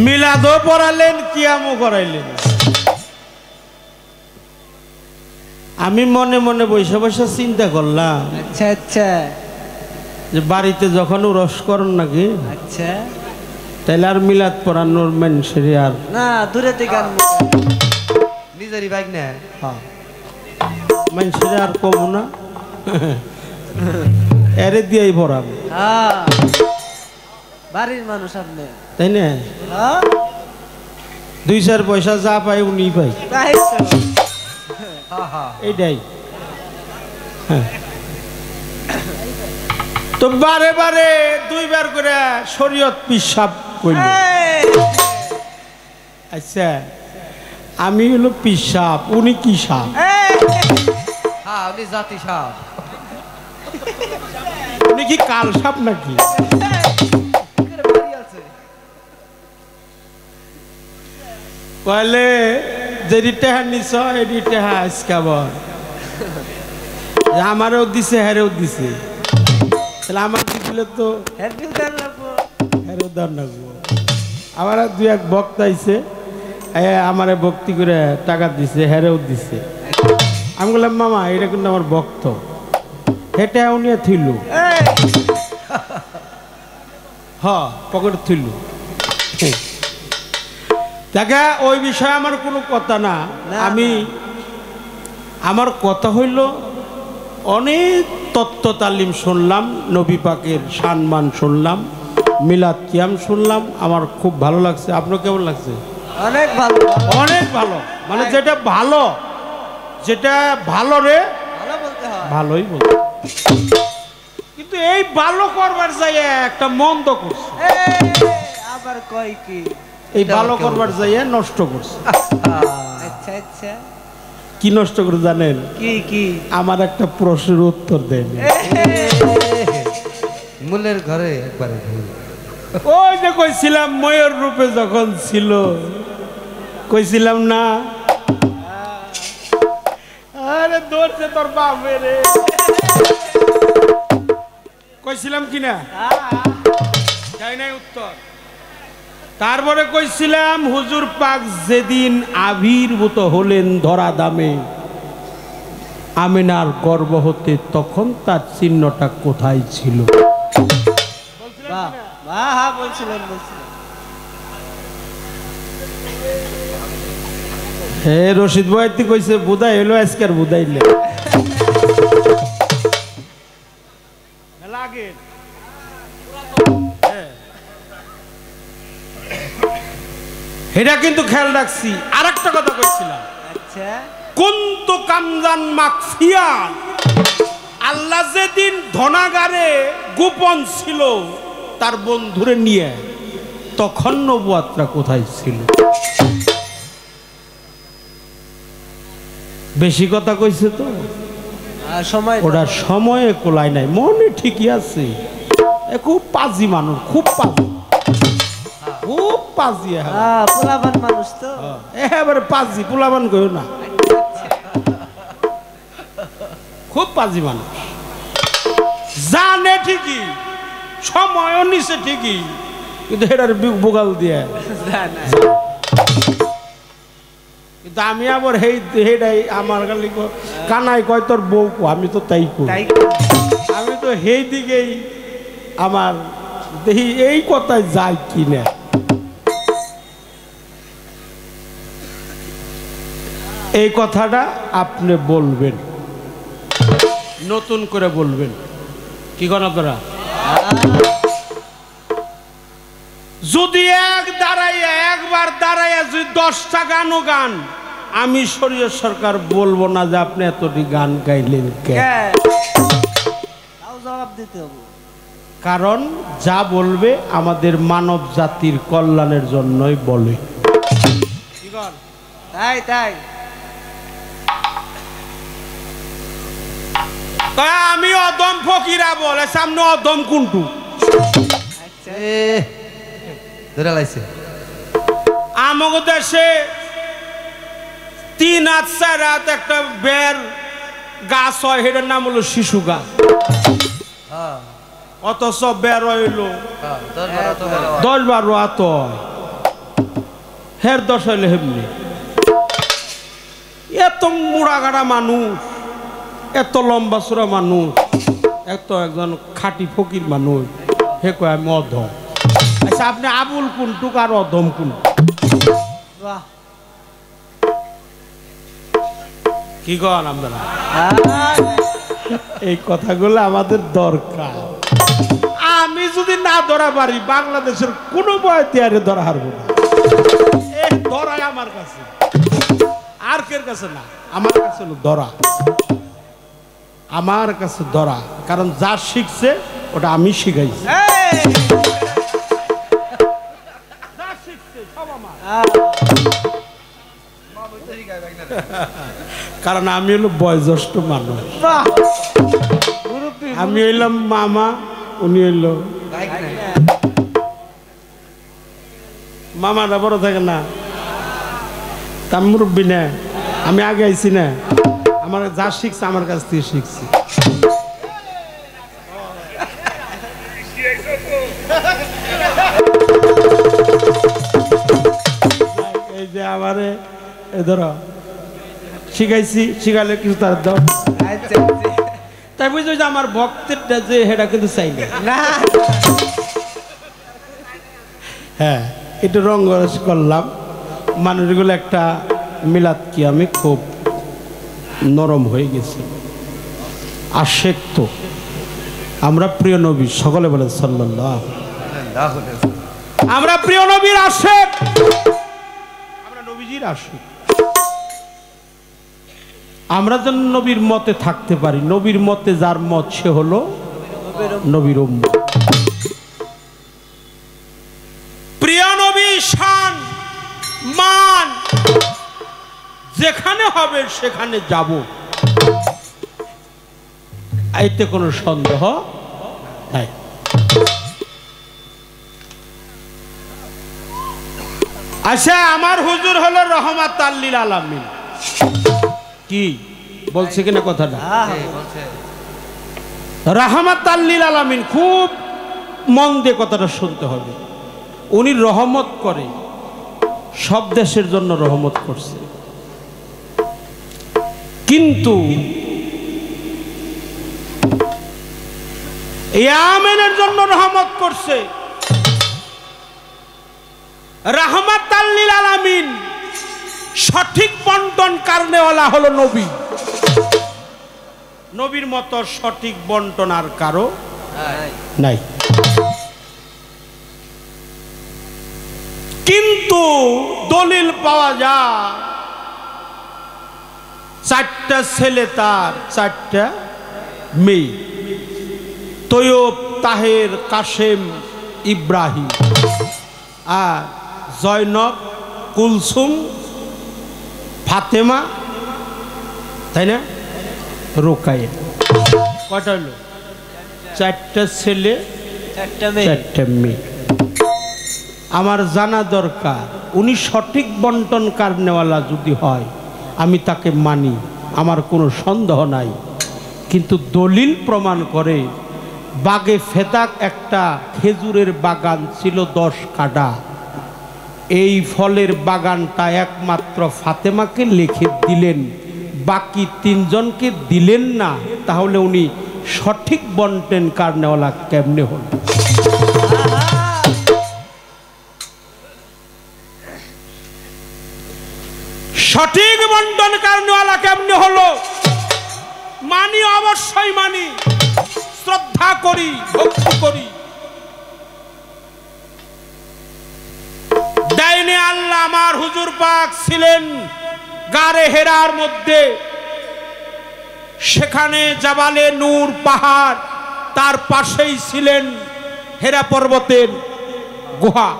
মিলাদও পড়ালেন, কিয়ামও করাইলেন। আমি মনে মনে বসে বসে চিন্তা করলাম, আচ্ছা আচ্ছা যে বাড়িতে যখন রস করুন নাকি, আচ্ছা তাইলে আর মিলাদ পড়ানোর মানুষের আর না দূরে থেকে নিজেরই বাইক না মানুষের আর কমু না, এরে দিয়েই পড়াবো, হ্যাঁ বাড়ির মানুষ আপনি, তাই না? হ্যাঁ 2-4 পয়সা যা পাই উনি পাই, তাই তো। হ্যাঁ হ্যাঁ এইটাই। হ্যাঁ, তো বারে বারে 2 বার করে শরীয়ত পিসাব কইল। আচ্ছা, আমি হলো পিসাব, উনি কি সাপ? হ্যাঁ উনি জাতি সাপ। উনি কি কাল সাপ নাকি? কইলে যেদি টেহা নিছ এদি টেহা আজকাবর আমারও দিছে হেরেও দিছে তাহলে আমার দিলে তো হ্যান্ডেল দেন লাগবো হেরেও দান রাখবো আমার আর দুই এক ভক্ত আইছে আমারে ভক্তি করে টাকা দিছে হেরেও দিছে আমি বললাম মামা এটা কিন্তু আমার ভক্ত হেঁটে উনিয়া থইল হ পকেট থইল দেখে ওই বিষয়ে আমার কোনো কথা না আমি আমার কথা হইল অনেক তত্ত্ব তালিম শুনলাম নবী পাকের সম্মান শুনলাম মিলাদ কিয়াম শুনলাম আমার খুব ভালো লাগছে আপনার কেমন লাগছে অনেক ভালো অনেক ভালো মানে যেটা ভালো যেটা ভালো রে ভালো বলতে হয় ভালোই বল কিন্তু এই ভালো করবার যাই একটা মন্দ করছে আবার কয় কি এই ভালো করবার যাই নষ্ট করছে আচ্ছা আচ্ছা কি নষ্ট করে জানেন কি কি আমার একটা প্রশ্নের উত্তর দেন মূলের ঘরে একবারে ভুল ওই যে কইছিলাম ময়ূর রূপে যখন ছিল কইছিলাম না আরে দৌড়ছে তোর বাপে রে কইছিলাম কি না যাই নাই উত্তর তারপরে কইছিলাম হুজুর পাক যেদিন আবির্ভূত হলেন ধরা দামে আমিনার গর্ভ হতে তখন তার চিহ্নটা কোথায় ছিল বাহ বাহ হ্যাঁ বলছিলেন হে রশিদ বয়াতি কইছে বুধাই হলো আজকের বুধাইলে লাগে এটা কিন্তু খেয়াল রাখছি আর একটা কথা কইছিলাম আচ্ছা কুন্তু কামজান মাকফিয়ান আল্লাহ যেদিন ধনাগারে গোপন ছিল তার বন্ধুরে নিয়ে তখন নবুয়াতটা কোথায় ছিল বেশি কথা কইছে তো সময় ওটা সময়ে কোলায় নাই মনে ঠিকই আছে খুব পাজি মানুষ খুব পাজি খুব পাজি পোলাবান মানুষ তো এবারে পাজি পোলাবান কইও না খুব পাজি মানুষ জানে ঠিকই সময়ও নিছে ঠিকই কিন্তু এটার বুগাল দিয়ে কিন্তু আমি আবার হেডাই আমার খালি কানাই কয় তোর বউ কো আমি তো তাই কই আমি তো সেই দিকেই আমার দেখি এই কথায় যায় কি না এই কথাটা আপনি বলবেন নতুন করে বলবেন কি করেন আপনারা যদি একবার দাঁড়াইয়া যদি 10টা গানও গান আমি শরীয় সরকার বলবো না যে আপনি এতটি গান গাইলেন তাও জবাব দিতে হবে কারণ যা বলবে আমাদের মানব জাতির কল্যাণের জন্যই বলে তাই তাই আমি অদম ফকিরা বলে সামনে অদম কুন্টু ধরে লাইছে আমাদের দেশে 3 হাত 4 হাত একটা বের গাছ হয় সেটার নাম হলো শিশু গাছ অথচ বের হইল 10-12 হাত হয় হের 10 হইলে হেমনি এত মুড়াগাড়া মানুষ এত লম্বা চূড়া মানুষ এত একজন খাঁটি ফকির মানুষ হে কয় আমি অধম আচ্ছা আপনি আবুল কুন্টুক আর অধম কুন্টু কি কন আপনারা এই কথাগুলো আমাদের দরকার আমি যদি না ধরা পারি বাংলাদেশের কোনো বয়তে আরে ধরা হারবো না এই ধরাই আমার কাছে আর কের কাছে না আমার কাছে হলো ধরা আমার কাছে ধরা কারণ যা শিখছে ওটা আমি শিখাইছি কারণ আমি হলো বয়োজ্যেষ্ঠ মানুষ আমি হইলাম মামা উনি হইল মামাটা বড় থাকে না আমি মুরব্বী না, আমি আগে আইছি না, আমার যা শিখছে আমার কাছ থেকে শিখছি। এই যে আমারে ধরো শিখাইছি, শিখালে কিছু তার দাও। আচ্ছা আচ্ছা। তাই বুঝছো যে আমার ভক্তেরটা যে সেটা কিন্তু চাই না। না হ্যাঁ, একটু রঙ্গরস করলাম, মানুষগুলো একটা মিলাদ কি আমি খুব নরম হয়ে গেছি। আশেক তো আমরা প্রিয় নবী, সকলে বলেন সাল্লাল্লাহু। আমরা প্রিয় নবীর আশেক, আমরা নবীজির আশেক। আমরা যেন নবীর মতে থাকতে পারি, নবীর মতে যার মত সে হলো নবীর উম্মত। প্রিয় নবী শান মান যেখানে হবে সেখানে যাব, এতে কোনো সন্দেহ নাই। আচ্ছা, আমার হুজুর হলো রহমাতাল লিল আলামিন। কি বলছে কিনা কথাটা? রহমাতাল লিল আলামিন, খুব মন দিয়ে কথাটা শুনতে হবে। উনি রহমত করে, সব দেশের জন্য রহমত করছে, কিন্তু ইয়ামেনের জন্য রহমত করছে। রহমাতাল লিল আলামিন সঠিক বন্টন কারণেওয়ালা হলো নবী। নবীর মতো সঠিক বন্টন আর কারো নাই। কিন্তু দলিল পাওয়া যায়, 4টা ছেলে তার, 4টা মেয়ে, তৈয়ব, তাহের, কাশেম, ইব্রাহিম, আর জয়নব, কুলসুম, ফাতেমা, তাই না, রোকাইয়া। কয়টা হলো? 4টা ছেলে, 4টা মেয়ে। আমার জানা দরকার, উনি সঠিক বন্টন কারণেওয়ালা যদি হয় আমি তাকে মানি, আমার কোনো সন্দেহ নাই। কিন্তু দলিল প্রমাণ করে বাগে ফেদাক একটা খেজুরের বাগান ছিল 10 কাঠা, এই ফলের বাগানটা একমাত্র ফাতেমাকে লিখে দিলেন, বাকি 3 জনকে দিলেন না। তাহলে উনি সঠিক বন্টন কারণেওয়ালা কেমনে হল? সঠিক বন্টন কারণেওয়ালা কেমনে হলো? মানি, অবশ্যই মানি, শ্রদ্ধা করি, ভক্তি করি। ডাইনে আল্লাহ আমার হুজুর পাক ছিলেন গারে হেরার মধ্যে, সেখানে জাবালে নূর পাহাড়, তার পাশেই ছিলেন হেরা পর্বতের গুহা।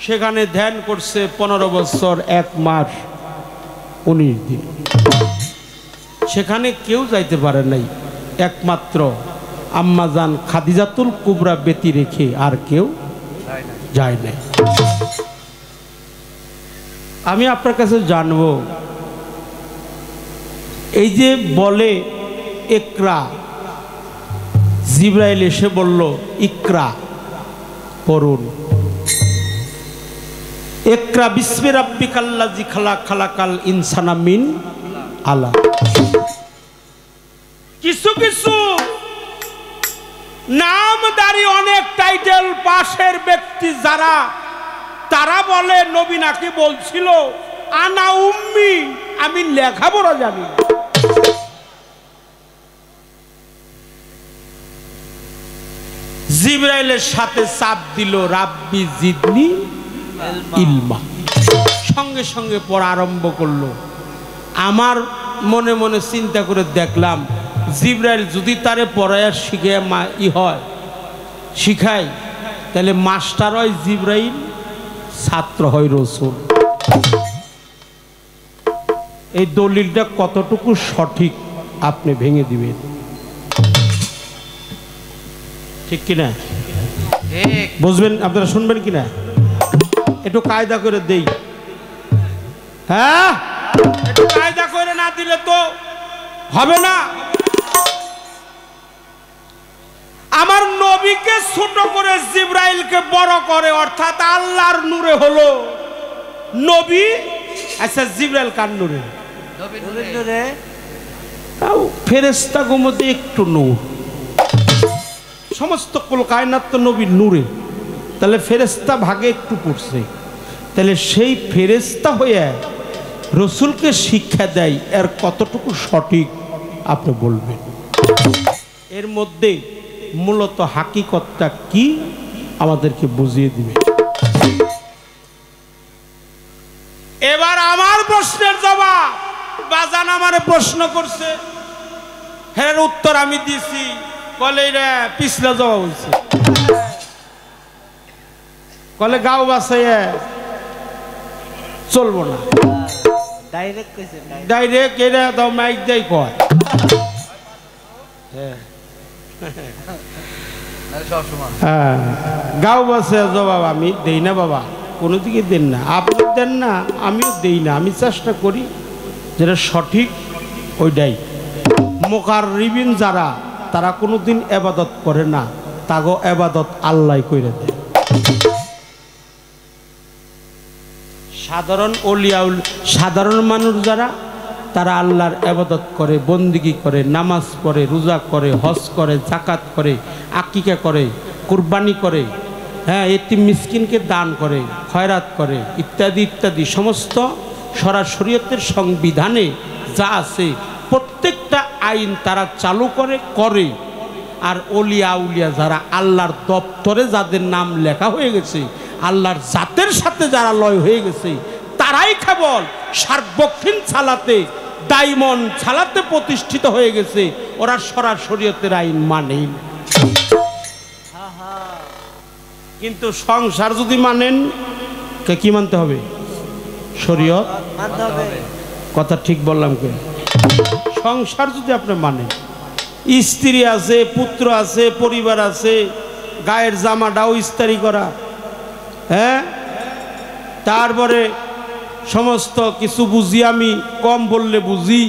সেখানে ধ্যান করছে 15 বছর 1 মাস 19 দিন। সেখানে কেউ যাইতে পারে নাই, একমাত্র আম্মাজান খাদিজাতুল কুবরা ব্যতি রেখে আর কেউ যায় নাই। আমি আপনার কাছে জানবো, এই যে বলে ইকরা, জিবরাইল এসে বলল ইকরা, পড়ুন। ইকরা বিসমি রাব্বিকাল্লাযী খালাক, খালাকাল ইনসানা মিন আলাক। কিছু কিছু নামদারি অনেক টাইটেল পাশের ব্যক্তি যারা, তারা বলে নবী নাকি বলছিল আনা উম্মি, আমি লেখাপড়া জানি। জিবরাইলের সাথে চাপ দিল রাব্বি জিদনি ইলমা, সঙ্গে সঙ্গে পড়া আরম্ভ করলো। আমার মনে মনে চিন্তা করে দেখলাম, জিবরাইল যদি তারে পড়ায় শিখে শিখায়, তাহলে মাস্টার হয় জিবরাইল, ছাত্র হয় রসুল। এই দলিলটা কতটুকু সঠিক আপনি ভেঙে দিবেন, ঠিক কিনা? বুঝবেন আপনারা, শুনবেন কিনা? একটু কায়দা করে দেই। হ্যাঁ, একটু কায়দা করে না দিলে তো হবে না। আমার নবীকে ছোট করে জিবরাইলকে বড় করে, অর্থাৎ আল্লাহর নূরে হলো নবী। আচ্ছা, জিবরাইল কার নূরে? নূরে। তাও ফেরেশতার মধ্যে একটু নূর, সমস্ত কুল কায়নাত তো নবীর নূরে, তাহলে ফেরেশতা ভাগে একটু পড়ছে। তাহলে সেই ফেরেশতা হয়ে রসুলকে শিক্ষা দেয়, এর কতটুকু সঠিক আপনি বলবেন? এর মধ্যে মূলত হাকিকতটা কি আমাদেরকে বুঝিয়ে দিবে। এবার আমার প্রশ্নের জবাব, বাজান আমারে প্রশ্ন করছে, এর উত্তর আমি দিছি, কলে রে পিছলা জবাব হয়েছে, কলে গাও বাসাইয়া চলবো না, ডাইরেক্ট কইছে, ডাইরেক্ট এরা দাও মাইক দেয় কয়। সব সময় হ্যাঁ, গাও বাসে জবাব আমি দেই না বাবা, কোনো দিকে দেন না, আপনি দেন না, আমিও দেই না। আমি চেষ্টা করি যেটা সঠিক ওইটাই। মুকাররিবিন যারা, তারা কোনোদিন এবাদত করে না, তাগো এবাদত আল্লাহ কইরা দেয়। সাধারণ ওলিয়াউল, সাধারণ মানুষ যারা, তারা আল্লাহর এবাদত করে, বন্দিগি করে, নামাজ পড়ে, রোজা করে, হজ করে, যাকাত করে, আকিকা করে, কুরবানি করে, হ্যাঁ, এতিম মিসকিনকে দান করে, খয়রাত করে, ইত্যাদি ইত্যাদি। সমস্ত শরীয়তের সংবিধানে যা আছে প্রত্যেকটা আইন তারা চালু করে। আর ওলিয়া উলিয়া যারা, আল্লাহর দপ্তরে যাদের নাম লেখা হয়ে গেছে, আল্লাহর জাতের সাথে যারা লয় হয়ে গেছে, তারাই কেবল সার্বক্ষীণ ছালাতে, ডায়মন্ড ছালাতে প্রতিষ্ঠিত হয়ে গেছে। ওরা শরীয়তের আইন মানেই না। কিন্তু সংসার যদি মানেন, কে কি মানতে হবে? শরীয়ত মানতে হবে। কথা ঠিক বললাম কে? সংসার যদি আপনি মানেন, স্ত্রী আছে, পুত্র আছে, পরিবার আছে, গায়ের জামাটাও ইস্তারি করা, হ্যাঁ, তারপরে সমস্ত কিছু বুঝি, আমি কম বললে বুঝি,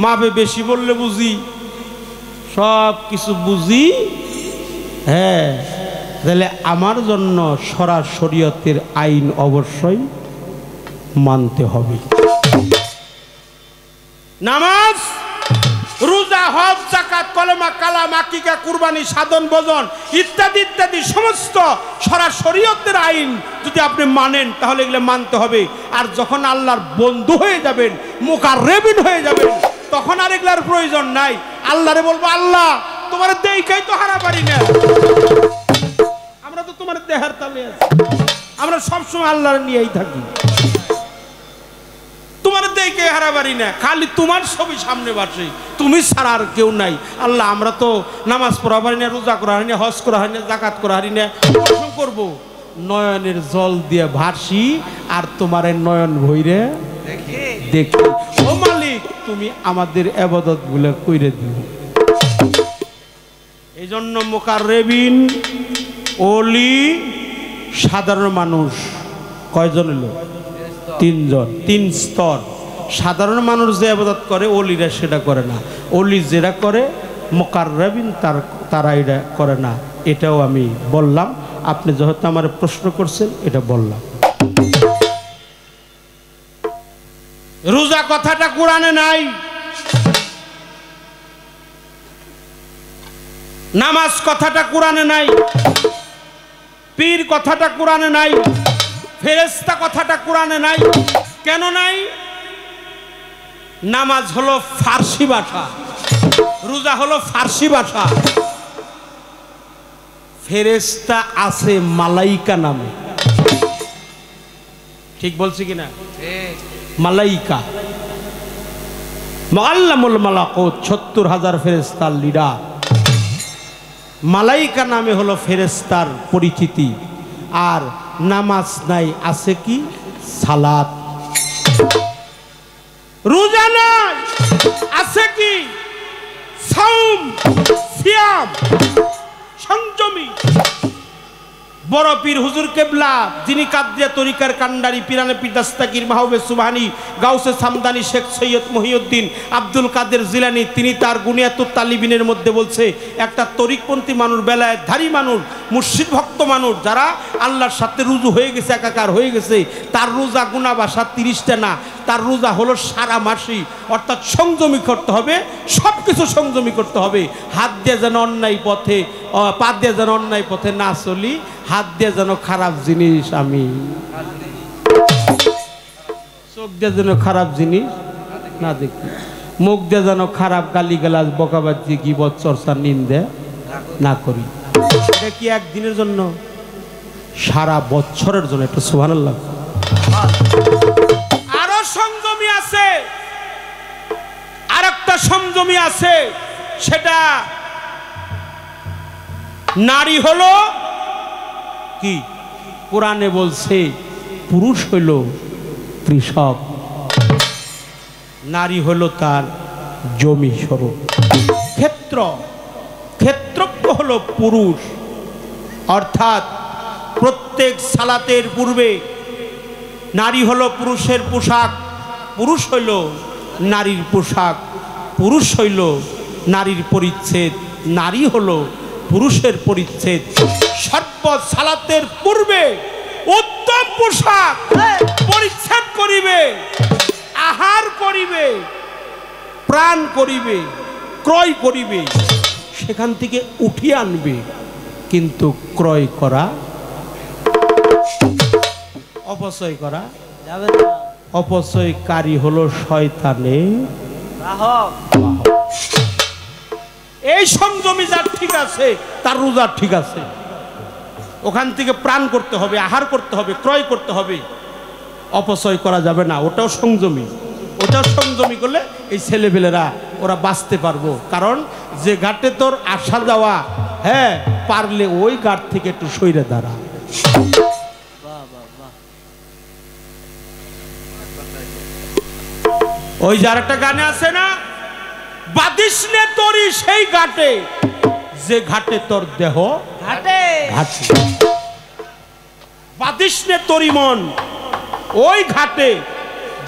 মাপে বেশি বললে বুঝি, সব কিছু বুঝি, হ্যাঁ, তাহলে আমার জন্য শরীয়তের আইন অবশ্যই মানতে হবে। নামাজ, রোজা, হজ, যাকাত, কলেমা, কালাম, আকিকা, কুরবানি, সাধন, ভজন ইত্যাদি ইত্যাদি সমস্ত শরীয়তের আইন যদি আপনি মানেন, তাহলে এগুলো মানতে হবে। আর যখন আল্লাহর বন্ধু হয়ে যাবেন, মুকাররিবিন হয়ে যাবেন, তখন আর এগুলার প্রয়োজন নাই। আল্লাহরে বলবো, আল্লাহ তোমার দেখাই তো হারা পারি না, আমরা তো তোমার দেহার তালে আছি, আমরা সবসময় আল্লাহর নিয়েই থাকি, তোমার দেখে হারা পারি না, খালি তোমার ছবি সামনে বাসে, তুমি ছাড়া আর কেউ নাই। আল্লাহ আমরা তো নামাজ পড়া পারি না, রোজা করা হারি না, হজ করা হারি না, যাকাত করা হারি না, করবো নয়নের জল দিয়ে ভাসি আর তোমার নয়ন ভইরে দেখি। ও মালিক, তুমি আমাদের ইবাদত গুলো কইরে দিও। এই জন্য মুকাররিবিন, ওলি, সাধারণ মানুষ কয়জন হলো? তিনজন, তিন স্তর। সাধারণ মানুষ যে ইবাদত করে, ওলিরা সেটা করে না। ওলি যেটা করে, মুকাররিবিন তারা এটা করে না। এটাও আমি বললাম, আপনি যেহেতু আমার প্রশ্ন করছেন, এটা বললাম। রোজা কথাটা কোরআনে নাই, নামাজ কথাটা কোরআনে নাই, পীর কথাটা কোরআনে নাই, ফেরেশতা কথাটা কোরআনে নাই। কেন নাই? নামাজ হলো ফার্সি ভাষা, রোজা হলো ফার্সি ভাষা, ফেরেশতা আছে মালাইকা নামে। ঠিক বলছি কিনা? মালাইকা, মুআল্লামুল মালাকুত, ৭০,০০০ ফেরেশতার লিডার। মালাইকা নামে হলো ফেরেশতার পরিচিতি। আর নামাজ নাই, আছে কি? সালাত। রোজা নাই, আছে কি? সাওম, সিয়াম, সংযমী। বড় পীর হুজুর কেবলা, যিনি কাদরিয়া তরিকার কান্ডারি, পিরানে পীর দাস্তাগীর মাহবুবে সুবহানী, গাউসে সামদানি, শেখ সৈয়দ মহিউদ্দিন আব্দুল কাদের জিলানী, তিনি তার গুনিয়াতুত তালিবিনের মধ্যে বলছে, একটা তরিকপন্থী মানুষ, বেলায় ধারী মানুষ, মুর্শিদ ভক্ত মানুষ, যারা আল্লাহর সাথে রুজু হয়ে গেছে, একাকার হয়ে গেছে, তার রোজা গুনা বাসা 30টা না, তার রোজা হলো সারা মাসই, অর্থাৎ সংযমী করতে হবে, সব কিছু সংযমী করতে হবে। হাত দিয়ে যেন অন্যায় পথে, পা দিয়ে যেন অন্যায় পথে না চলি, হাত দিয়ে যেন খারাপ জিনিস আমি, চোখ দিয়ে যেন খারাপ জিনিস না দেখি, মুখ দিয়ে যেন খারাপ গালিগালাজ, বকাবাজি, গীবত, চর্চা, নিন্দে না করি। এটা কি একদিনের জন্য? সারা বছরের জন্য। একটু সুবহানাল্লাহ। আরো সংযমী আছে, আর একটা সংযমী আছে, সেটা নারী হলো কি? কোরআনে বলছে পুরুষ হইল কৃষক, নারী হলো তার জমি স্বরূপ। ক্ষেত্রজ্ঞ হলো পুরুষ, অর্থাৎ প্রত্যেক সালাতের পূর্বে নারী হলো পুরুষের পোশাক, পুরুষ হইল নারীর পোশাক, পুরুষ হইল নারীর পরিচ্ছেদ, নারী হলো পুরুষের পরিচ্ছেদ। সর্ব সালাতের পূর্বে উত্তম পোশাক পরিচ্ছদ করিবে, আহার করিবে, প্রাণ করিবে, ক্রয় করিবে, সেখান থেকে উঠিয়ে আনবে, কিন্তু ক্রয় করা, অপচয় করা যাবে না। অপচয়কারী হলো শয়তানের বাহক। এই সংযমী যার ঠিক আছে, তার রোজা ঠিক আছে। ওখান থেকে প্রাণ করতে হবে, আহার করতে হবে, ক্রয় করতে হবে, অপচয় করা যাবে না। ওটাও সংযমী, ওটাও সংযমী করলে এই ছেলেপেলেরা ওরা বাঁচতে পারবো। কারণ যে ঘাটে তোর আসা যাওয়া, হ্যাঁ, পারলে ওই ঘাট থেকে একটু সইরে দাঁড়া। ওই যার একটা গানে আছে না, বাদিস নে তোরি সেই ঘাটে, যে ঘাটে তোর দেহ ঘাটে ঘাটে, বাদিস নে তোরি মন ওই ঘাটে,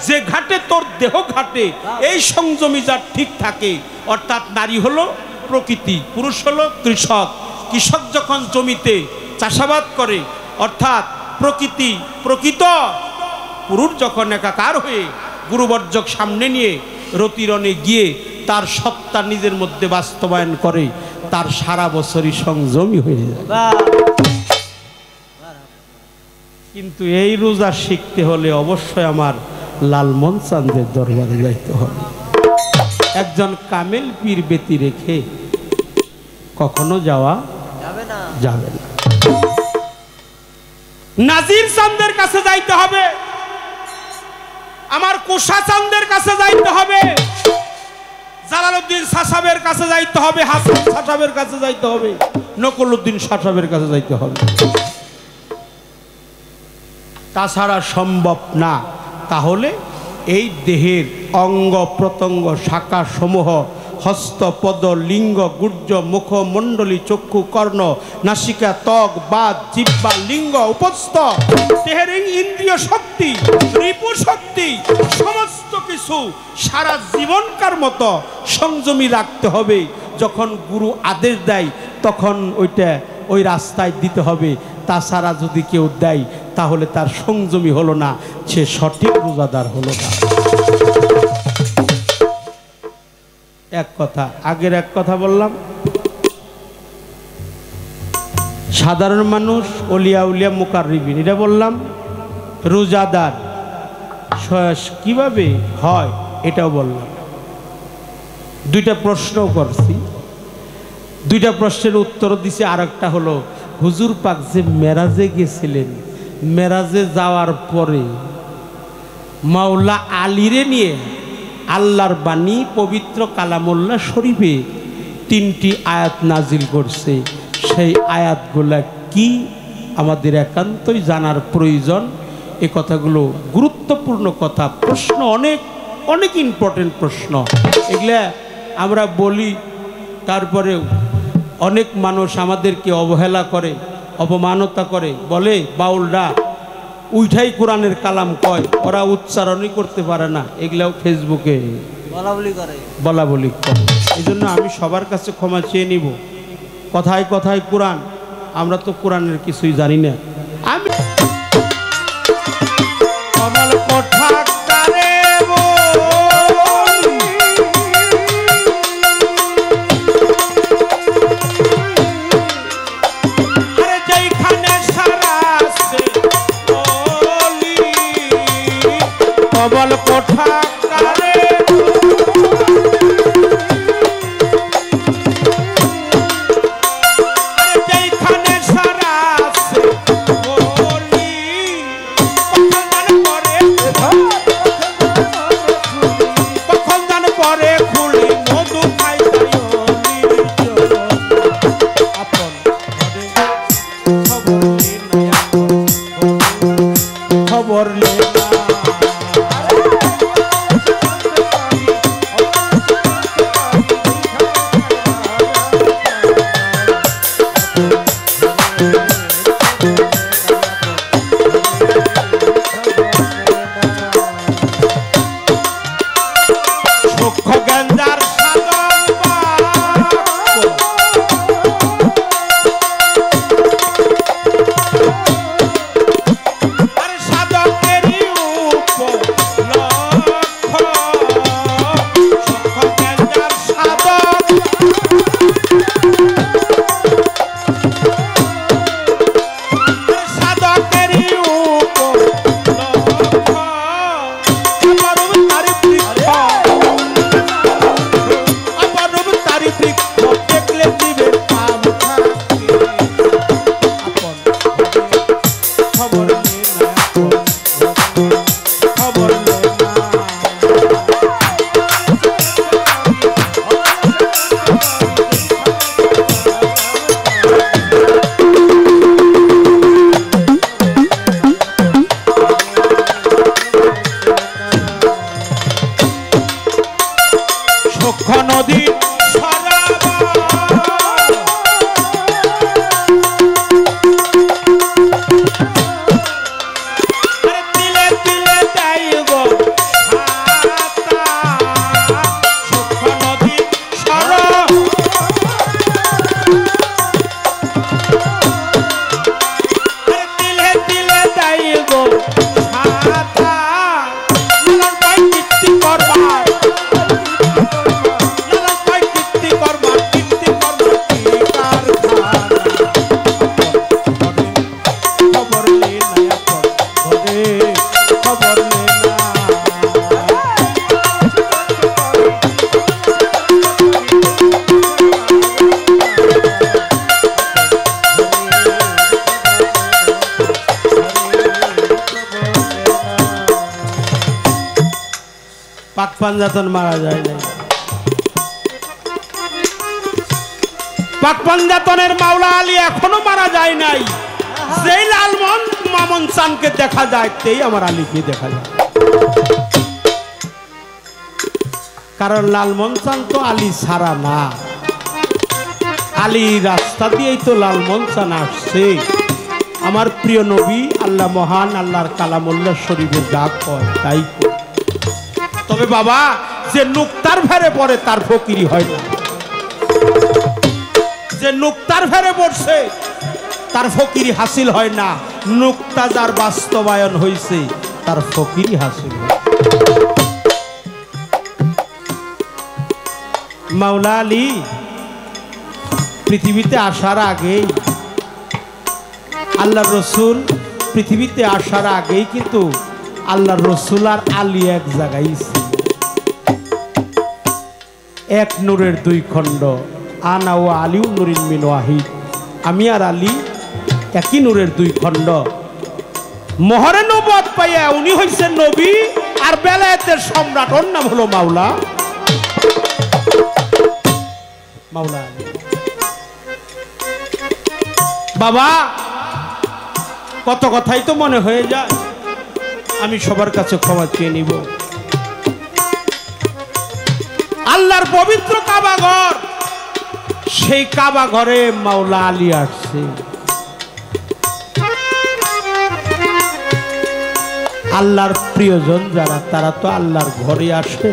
যে ঘাটে তোর দেহ ঘাটে। এই সংযমী যার ঠিক থাকে, অর্থাৎ নারী হলো প্রকৃতি, পুরুষ হলো কৃষক। কৃষক যখন জমিতে চাষাবাদ করে, অর্থাৎ প্রকৃতি প্রকৃত, পুরুষ যখন একাকার হয়ে গুরুবর্জক সামনে নিয়ে রতিরণে গিয়ে তার সত্তা নিজের মধ্যে বাস্তবায়ন করে, তার সারা বছরই সংযমী হয়ে যায়। কিন্তু এই রোজা শিখতে হলে অবশ্যই আমার লালমন চাঁদের দরবারে যাইতে হবে। একজন কামেল পীর ব্যতি রেখে কখনো যাওয়া যাবে না। নাজির চাঁদের কাছে যাইতে হবে, আমার কোষা চাঁদের কাছে যাইতে হবে, জালালউদ্দিন সাসাবের কাছে যাইতে হবে, হাসান সাসাবের কাছে যাইতে হবে, নকলউদ্দিন সাসাবের কাছে যাইতে হবে। তাছাড়া সম্ভব না। তাহলে এই দেহের অঙ্গ প্রত্যঙ্গ শাখা সমূহ, হস্ত, পদ, লিঙ্গ, গুর্জ, মুখ মণ্ডলী, চক্ষু, কর্ণ, নাসিকা, ত্বক, বাত, জিহ্বা, লিঙ্গ, উপস্থ, দেহের ইন্দ্রিয় শক্তি, রিপু শক্তি, সমস্ত কিছু সারা জীবনকার মতো সংযমী রাখতে হবে। যখন গুরু আদেশ দেয় তখন ওইটা ওই রাস্তায় দিতে হবে। তাছাড়া যদি কেউ দেয় তাহলে তার সংযমী হলো না, সে সঠিক রোজাদার হলো না। এক কথা, আগের এক কথা বললাম, সাধারণ মানুষ, অলিয়া উলিয়া মুকাররিবিন, এটা বললাম। রোজাদার কিভাবে হয় এটাও বললাম। দুইটা প্রশ্ন করছি, দুইটা প্রশ্নের উত্তর দিছে। আর একটা হলো, হুজুর পাক যে মেরাজে গেছিলেন, মেরাজে যাওয়ার পরে মাওলা আলীরে নিয়ে আল্লাহর বাণী পবিত্র কালামুল্লাহ শরীফে 3টি আয়াত নাজিল করছে। সেই আয়াতগুলা কি আমাদের একান্তই জানার প্রয়োজন। এ কথাগুলো গুরুত্বপূর্ণ কথা, প্রশ্ন অনেক অনেক ইম্পর্টেন্ট প্রশ্ন। এগুলা আমরা বলি, তারপরেও অনেক মানুষ আমাদেরকে অবহেলা করে, অপমানতা করে, বলে বাউলরা উইঠাই কোরআনের কালাম কয়, ওরা উচ্চারণই করতে পারে না, এগুলাও ফেসবুকে বলা বলি করে। এই জন্য আমি সবার কাছে ক্ষমা চেয়ে নিব। কথায় কথায় কোরআন, আমরা তো কোরআনের কিছুই জানি না। আমি কমল কোঠাকারে আরে যেখানে সারা আছে কমল কোঠাকারে পাকপাঞ্জাতন মারা যায় নাই। পাকপাঞ্জাতনের মাওলা আলী এখনো মারা যায় নাই। যেই লালমোহন মামুন চানকে দেখা যায়, তেই আমার আলীকে দেখা যায়। কারণ লালমোহন চান তো আলী ছাড়া না, আলী রাস্তা দিয়েই তো লালমোহন চান আসছে। আমার প্রিয় নবী আল্লাহ মহান, আল্লাহর কালামুল্লাহ শরীফের যা কয় তাই। তবে বাবা, যে নুক্তার ফেরে পড়ে তার ফকিরি হয় না, যে নুক্তার ফেরে পড়ছে তার ফকিরি হাসিল হয় না। নুক্তা যার বাস্তবায়ন হয়েছে তার ফকিরি হাসিল হয়। মাওলা আলী পৃথিবীতে আসার আগেই, আল্লাহর রসুল পৃথিবীতে আসার আগেই কিন্তু আল্লাহর রসুল আর আলী এক জায়গায় ছিল। এক নূরের দুই খণ্ড, আনা ও আলিউ নুরিন মিন ওয়াহিদ, আমি আর আলী একই নূরের দুই খণ্ড। মহরে নবুয়ত পাইয়া উনি হইছেন নবী, আর বেলায়েতের সম্রাট, ওর নাম হলো মাওলা মাওলা আলী। বাবা, কত কথাই তো মনে হয়ে যায়, আমি সবার কাছে ক্ষমা চেয়ে নিব। আল্লাহর পবিত্র কাবা ঘর, সেই কাবা ঘরে মাওলা আলী আসছে। আল্লাহর প্রিয়জন যারা তারা তো আল্লাহর ঘরে আসে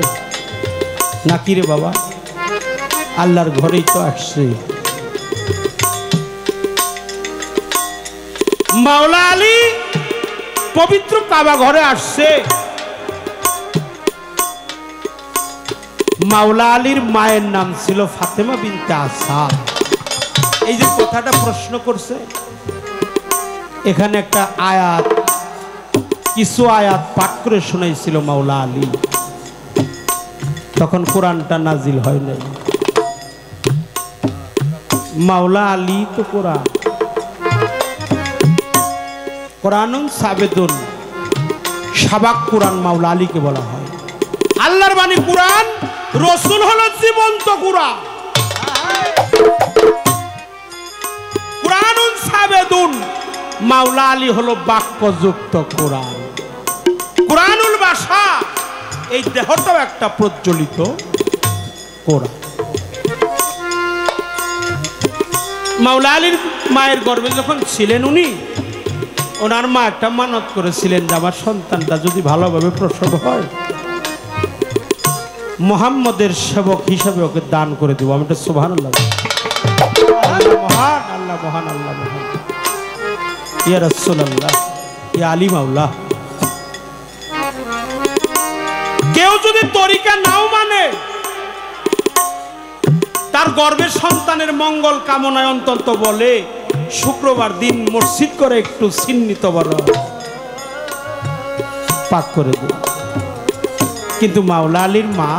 নাকি রে বাবা? আল্লাহর ঘরেই তো আসছে। মাওলা আলী পবিত্র কাবা ঘরে আসছে। মাওলা আলীর মায়ের নাম ছিল ফাতেমা বিনতে আসাদ। এই যে কথাটা প্রশ্ন করছে, এখানে একটা আয়াত, কিছু আয়াত পাঠ করে শোনাইছিল মাওলা আলী। তখন কোরআনটা নাজিল হয় নাই। মাওলা আলী তো কোরআন, কোরআনুন সাবেদুন, সাবাক কোরআন মাওলা আলীকে বলা হয়। আল্লাহর বাণী কোরআন, রসুল হলো জীবন্ত কোরআন। কোরআনুন সাবেদুন, মাওলা আলী হলো বাক্যযুক্ত কোরআন। কোরআনুল ভাষা, এই দেহটাও একটা প্রজ্বলিত কোরআন। মাওলা আলীর মায়ের গর্ভে যখন ছিলেন উনি, ওনার মা একটা মানত করেছিলেন যে আমার সন্তানটা যদি ভালোভাবে প্রসব হয়, মুহাম্মদের সেবক হিসাবে ওকে দান করে দেবো। আমি সুবহানাল্লাহ। আল্লাহ মহান, আল্লাহ মহান, আল্লাহ মহান। ইয়া রাসূলুল্লাহ, ইয়া আলী মাওলা। কেউ যদি তরিকা নাও মানে, তার গর্ভের সন্তানের মঙ্গল কামনায় অন্তত বলে শুক্রবার দিন মসজিদ করে একটু চিহ্নিত বড় পাক করে দিন। কিন্তু মাওলা আলীর মা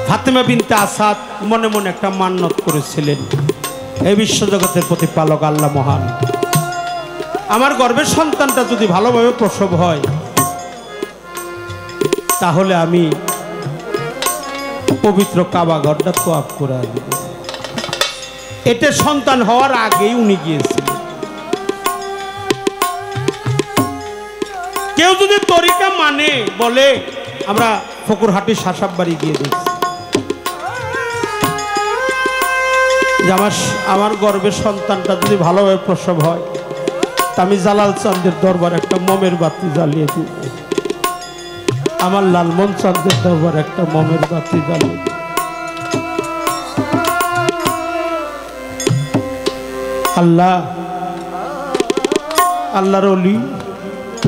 ফাতেমা বিনতে আসাদ মনে মনে একটা মান্যত করেছিলেন, এই বিশ্বজগতের প্রতিপালক আল্লাহ মহান, আমার গর্ভের সন্তানটা যদি ভালোভাবে প্রসব হয় তাহলে আমি পবিত্র কাবা ঘরটা তোয়াফ করে আসব। এটা সন্তান হওয়ার আগেই উনি গিয়েছিলেন। কেউ যদি তরিকা মানে বলে আমরা ফকুরহাটি শাসাব বাড়ি গিয়ে দেখছি যে আমার গর্ভের সন্তানটা যদি ভালোভাবে প্রসব হয় তা আমি জালাল চাঁদের দরবার একটা মোমের বাতি জ্বালিয়ে দিব, আমার লালমন চাঁদের দরবার একটা মোমের বাতি জ্বালিয়ে দিব। আল্লাহ, আল্লাহর ওলি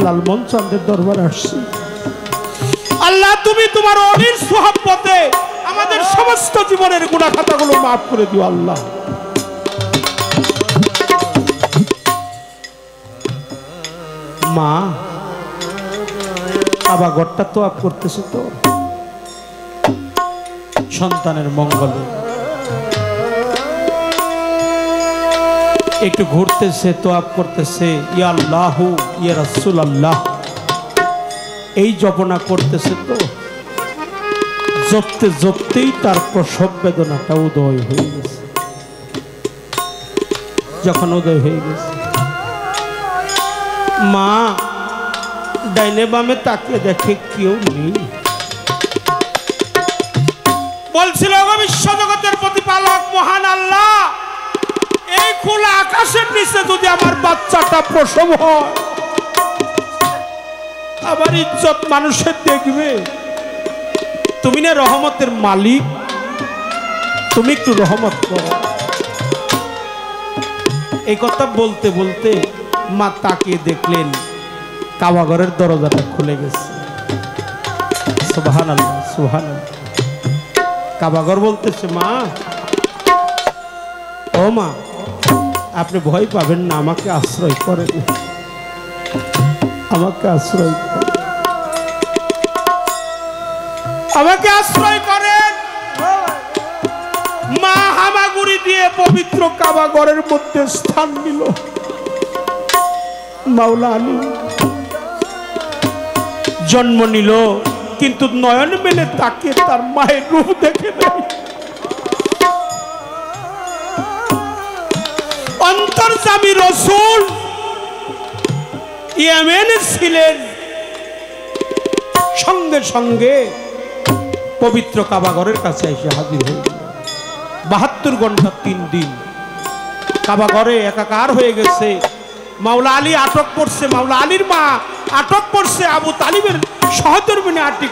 লালমন চাঁদের দরবার আসছি। আল্লাহ, তুমি তোমার অলির সুহাবতে আমাদের সমস্ত জীবনের গুনাহ খাতাগুলো মাফ করে দিও। আল্লাহ, মা কাবা ঘরটা তোয়াফ করতেছে তো সন্তানের মঙ্গলে, একটু ঘুরতেছে, তোয়াফ করতেছে, ইয়া আল্লাহু ইয়া রাসূলুল্লাহ এই জপনা করতেছে। তো জপতে জপতেই তার প্রসব বেদনাটা উদয় হয়ে গেছে। যখন উদয় হয়ে গেছে, মা ডাইনে বামে তাকিয়ে দেখে কেউ নেই। বলছিল বিশ্বজগতের প্রতিপালক মহান আল্লাহ, এই খোলা আকাশের নিচে যদি আমার বাচ্চাটা প্রসব হয়, আমার ইজ্জত মানুষের দেখবে। তুমি না রহমতের মালিক, তুমি একটু রহমত করো। এই কথা বলতে বলতে মা তাকিয়ে দেখলেন কাবাঘরের দরজাটা খুলে গেছে। সুবহানাল্লাহ, সুবহানাল্লাহ। কাবাঘর বলতেছে, মা, ও মা, আপনি ভয় পাবেন না, আমাকে আশ্রয় করেন, আমাকে আশ্রয় করেন, আমাকে আশ্রয় করেন। মা হামাগুড়ি দিয়ে পবিত্র কাবাঘরের মধ্যে স্থান নিল। মাওলা আলী জন্ম নিল, কিন্তু নয়ন মেলে তাকে তার মায়ের রূপ দেখে নেই। অন্তর্যামী রাসূল ইয়েমেনে ছিলেন, সঙ্গে সঙ্গে পবিত্র কাবাঘরের কাছে এসে হাজির হয়ে গেল। 72 ঘন্টা 3 দিন কাবাঘরে একাকার হয়ে গেছে। মাওলা আলী আটক করছে, মাওলা আলীর মা আটক করছে, আবু তালিবের সহধর্মিনী আটক